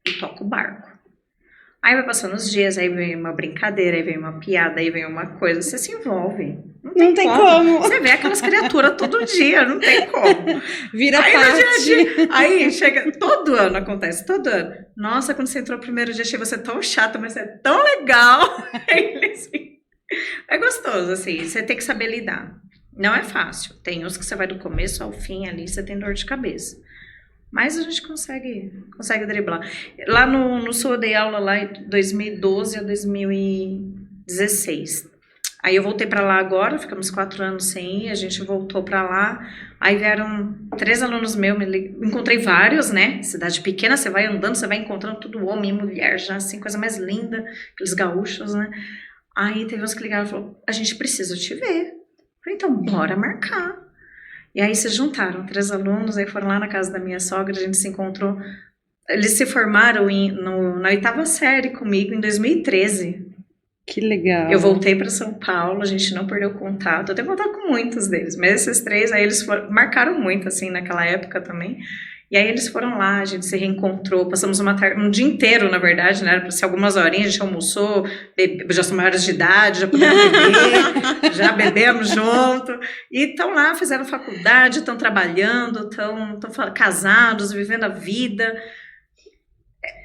E toco o barco. Aí vai passando os dias, aí vem uma brincadeira, aí vem uma piada, aí vem uma coisa, você se envolve. Não tem como. Você vê aquelas criaturas todo dia, não tem como. Vira aí, parte. Aí chega, todo ano acontece, todo ano. Nossa, quando você entrou o primeiro dia, achei você tão chata, mas você é tão legal. É gostoso, assim, você tem que saber lidar. Não é fácil. Tem uns que você vai do começo ao fim ali, você tem dor de cabeça. Mas a gente consegue driblar. Lá no Sul eu dei aula lá em 2012 a 2016. Aí eu voltei pra lá agora, ficamos 4 anos sem ir, a gente voltou pra lá. Aí vieram 3 alunos meus, encontrei vários, né? Cidade pequena, você vai andando, você vai encontrando tudo homem e mulher, já assim, coisa mais linda, aqueles gaúchos, né? Aí teve uns que ligaram e falaram, a gente precisa te ver. Eu falei, então bora marcar. E aí se juntaram 3 alunos, aí foram lá na casa da minha sogra, a gente se encontrou. Eles se formaram na 8ª série comigo em 2013. Que legal. Eu voltei para São Paulo, a gente não perdeu contato. Eu tenho contato com muitos deles, mas esses 3 aí eles marcaram muito, assim, naquela época também. E aí eles foram lá, a gente se reencontrou, passamos um dia inteiro, na verdade, né? Para ser algumas horinhas, a gente almoçou, já somos maiores de idade, já podemos beber, já bebemos junto. E estão lá, fizeram faculdade, estão trabalhando, estão casados, vivendo a vida.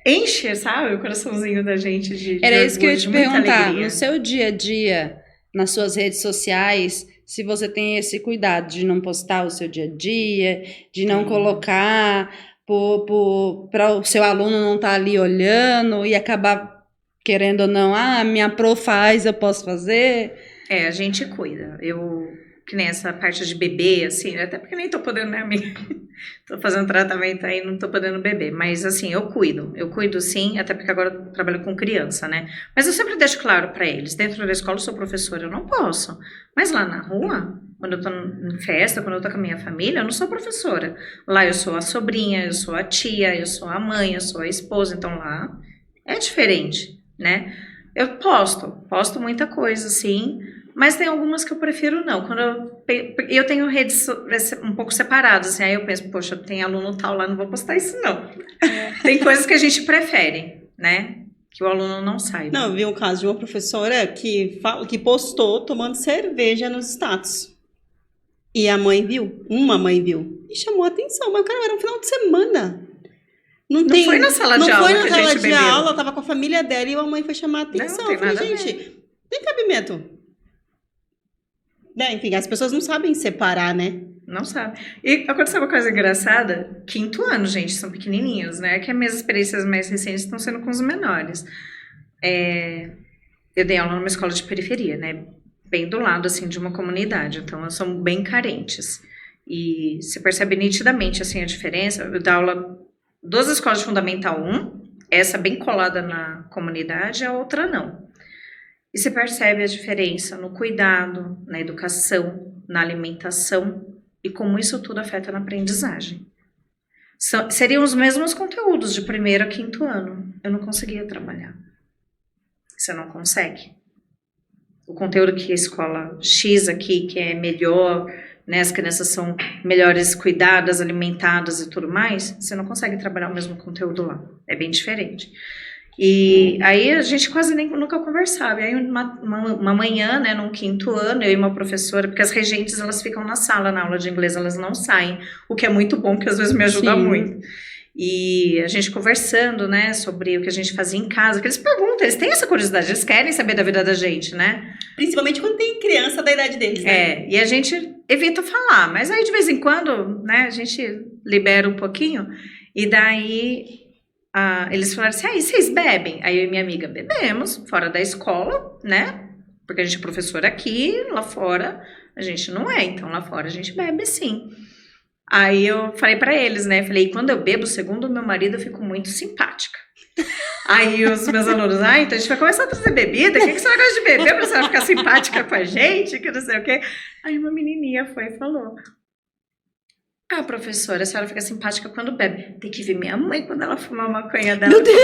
Enche, sabe, o coraçãozinho da gente de Era isso que eu ia te perguntar. Alegria. No seu dia a dia, nas suas redes sociais, se você tem esse cuidado de não postar o seu dia a dia, de não colocar para o seu aluno não estar ali olhando e acabar querendo ou não, minha pro faz, eu posso fazer. A gente cuida. Que nem essa parte de beber, assim, até porque nem tô podendo, né, amiga? Tô fazendo tratamento aí, não tô podendo beber. Mas, assim, eu cuido sim, até porque agora eu trabalho com criança, né? Mas eu sempre deixo claro pra eles, dentro da escola eu sou professora, eu não posso. Mas lá na rua, quando eu tô em festa, quando eu tô com a minha família, eu não sou professora. Lá eu sou a sobrinha, eu sou a tia, eu sou a mãe, eu sou a esposa, então lá é diferente, né? Eu posto muita coisa, sim, mas tem algumas que eu prefiro não. Quando eu tenho redes um pouco separadas, assim, aí eu penso, poxa, tem aluno tal lá, não vou postar isso não. Tem coisas que a gente prefere, né? Que o aluno não saiba. Não, eu vi um caso de uma professora que postou tomando cerveja nos status. E a mãe viu, uma mãe viu, e chamou a atenção. Mas o cara era um final de semana. Não foi na sala de aula que a gente Não foi na sala de bebeu. aula, tava com a família dela e a mãe foi chamar a atenção. Não, tem Eu falei, nada a gente, tem cabimento. Né? Enfim, as pessoas não sabem separar, né? Não sabe. E aconteceu uma coisa engraçada, 5º ano, gente, são pequenininhos, né? Que as minhas experiências mais recentes estão sendo com os menores. Eu dei aula numa escola de periferia, né? Bem do lado, assim, de uma comunidade. Então, elas são bem carentes. E se percebe nitidamente, assim, a diferença. Eu dou aula 2 escolas de Fundamental 1, essa bem colada na comunidade, a outra não. E se percebe a diferença no cuidado, na educação, na alimentação e como isso tudo afeta na aprendizagem. Seriam os mesmos conteúdos de 1º a 5º ano. Eu não conseguia trabalhar. Você não consegue. O conteúdo que a escola X aqui, que é melhor, né, as crianças são melhores cuidadas, alimentadas e tudo mais, você não consegue trabalhar o mesmo conteúdo lá. É bem diferente. E aí a gente quase nunca conversava. E aí uma manhã, né, num 5º ano, eu e uma professora, porque as regentes elas ficam na sala, na aula de inglês, elas não saem, o que é muito bom, porque às vezes me ajuda muito. E a gente conversando, né, sobre o que a gente fazia em casa, que eles perguntam, eles têm essa curiosidade, eles querem saber da vida da gente, né? Principalmente quando tem criança da idade deles, né? E a gente evita falar, mas aí de vez em quando, né, a gente libera um pouquinho, e daí eles falaram assim, vocês bebem? Aí eu e minha amiga bebemos, fora da escola, né, porque a gente é professora aqui, lá fora a gente não é, então lá fora a gente bebe sim. Aí eu falei pra eles, né, falei, quando eu bebo, segundo o meu marido, eu fico muito simpática. Aí os meus alunos, então a gente vai começar a trazer bebida, o que você gosta de beber pra você ficar simpática com a gente, que não sei o quê. Aí uma menininha foi e falou, professora, a senhora fica simpática quando bebe. Tem que ver minha mãe quando ela fuma a maconha dela. Meu Deus!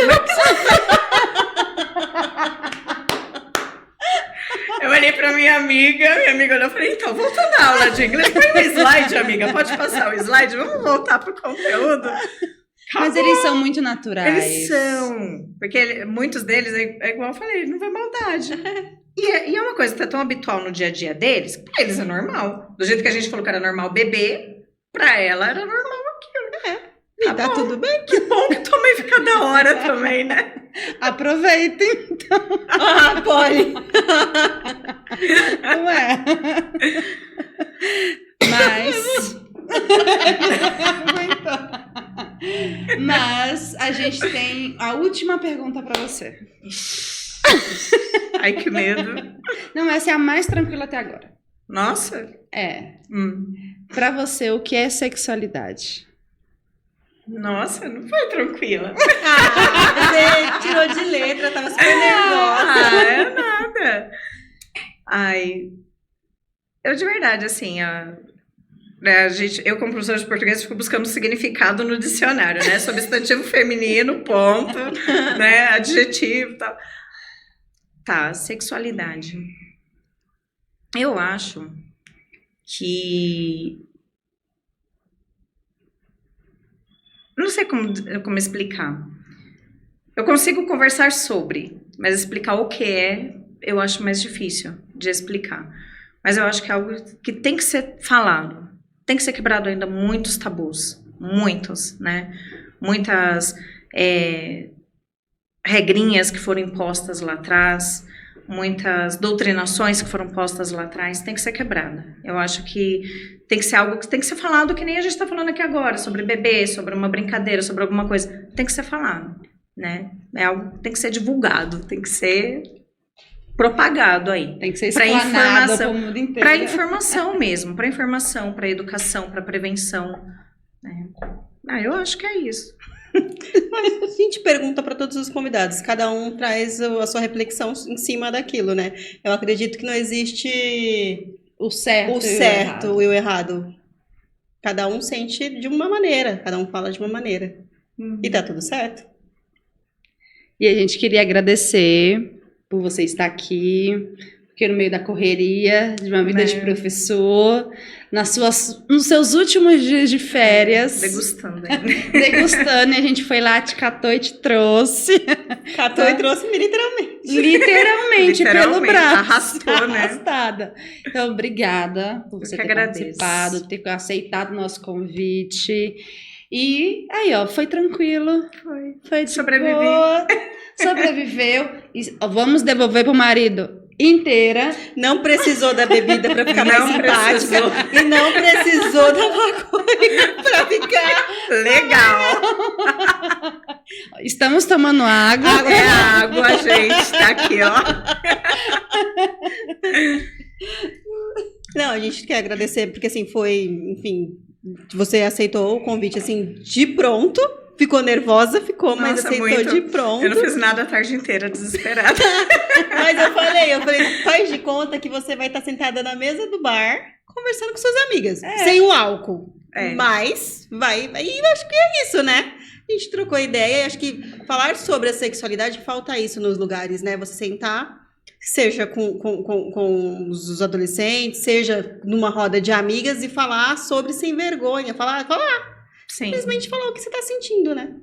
Eu olhei pra minha amiga olhou e falei, então, voltando à aula de inglês, põe um slide, amiga, pode passar o slide, vamos voltar pro conteúdo. Mas eles são muito naturais. Eles são, porque muitos deles, é igual eu falei, não vê maldade. E é uma coisa que tá tão habitual no dia a dia deles, pra eles é normal. Do jeito que a gente falou que era normal beber, pra ela era normal aquilo. E tá tudo bem. Que bom que tua mãe fica da hora também, né? Aproveitem, então. Polly. Não é? Mas a gente tem a última pergunta pra você. Ai, que medo. Não, essa é a mais tranquila até agora. Nossa. Pra você, o que é sexualidade? Nossa, não foi tranquila. Você tirou de letra, tava super nervosa. É nada. Eu de verdade, assim, eu como professora de português fico buscando significado no dicionário, né? Substantivo feminino, ponto, né? Adjetivo e tal. Tá, sexualidade. Eu acho que... Não sei como explicar. Eu consigo conversar sobre, mas explicar o que é, eu acho mais difícil de explicar. Mas eu acho que é algo que tem que ser falado. Tem que ser quebrado ainda muitos tabus. Muitos, né? Muitas regrinhas que foram impostas lá atrás, muitas doutrinações que foram postas lá atrás, tem que ser quebrada. Eu acho que tem que ser algo que tem que ser falado, que nem a gente está falando aqui agora, sobre bebê, sobre uma brincadeira, sobre alguma coisa. Tem que ser falado, né? É algo que tem que ser divulgado, tem que ser propagado aí. Tem que ser explanado para o mundo inteiro. Para informação mesmo, para informação, para educação, para prevenção. Né? Eu acho que é isso. Mas a gente pergunta para todos os convidados, cada um traz a sua reflexão em cima daquilo, né? Eu acredito que não existe o certo e o errado. Cada um sente de uma maneira, cada um fala de uma maneira. E tá tudo certo. E a gente queria agradecer por você estar aqui, porque no meio da correria, de uma vida Né? de professor, nos seus últimos dias de férias, Degustando ainda. degustando, e a gente foi lá, te catou e te trouxe. Catou e trouxe-me literalmente. Literalmente, pelo Literalmente, braço. arrastou, né? Arrastada. Então, obrigada por você que ter agradeço. participado, ter aceitado o nosso convite. E aí, ó, foi tranquilo. Foi de Sobrevivi. boa. Sobreviveu. E, ó, vamos devolver pro marido inteira. Não precisou da bebida pra ficar mais Não simpática. E não precisou da maconha pra ficar Legal. Estamos tomando água. É água, gente. Tá aqui, ó. Não, a gente quer agradecer, porque assim, foi, enfim, você aceitou o convite assim, de pronto, ficou nervosa, mas Nossa, aceitou muito. de pronto. Eu não fiz nada a tarde inteira, desesperada. Mas eu falei, faz de conta que você vai estar sentada na mesa do bar, conversando com suas amigas, sem o álcool. É. Mas, e eu acho que é isso, né? A gente trocou ideia e acho que falar sobre a sexualidade, falta isso nos lugares, né? Você sentar, seja com os adolescentes, seja numa roda de amigas e falar sobre sem vergonha, falar, Sim. simplesmente falar o que você tá sentindo, né?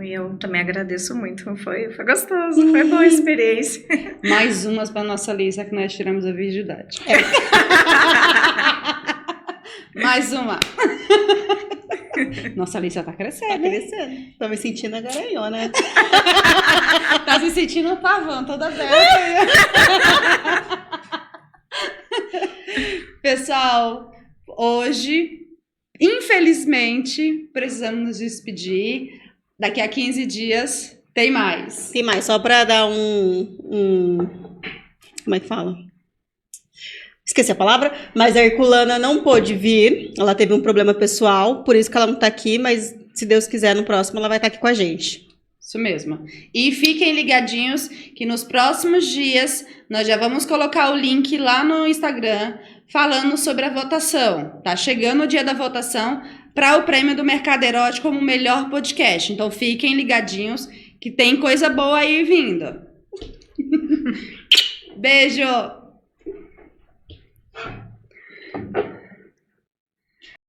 Eu também agradeço muito. Foi gostoso, foi boa a experiência. Mais umas pra nossa lista que nós tiramos a virgindade. Mais uma. Nossa lista tá Tá crescendo, hein? crescendo. Tô me sentindo a garanhona. Tá se sentindo um pavão toda aberta. Pessoal, hoje, infelizmente, precisamos nos despedir. Daqui a 15 dias tem mais. Tem mais, só pra dar como é que fala? Esqueci a palavra, mas a Herculana não pôde vir, ela teve um problema pessoal, por isso que ela não tá aqui, mas se Deus quiser, no próximo ela vai estar aqui com a gente. Isso mesmo. E fiquem ligadinhos que nos próximos dias nós já vamos colocar o link lá no Instagram falando sobre a votação. Tá chegando o dia da votação para o prêmio do Mercado Erótico como melhor podcast. Então fiquem ligadinhos que tem coisa boa aí vindo. Beijo!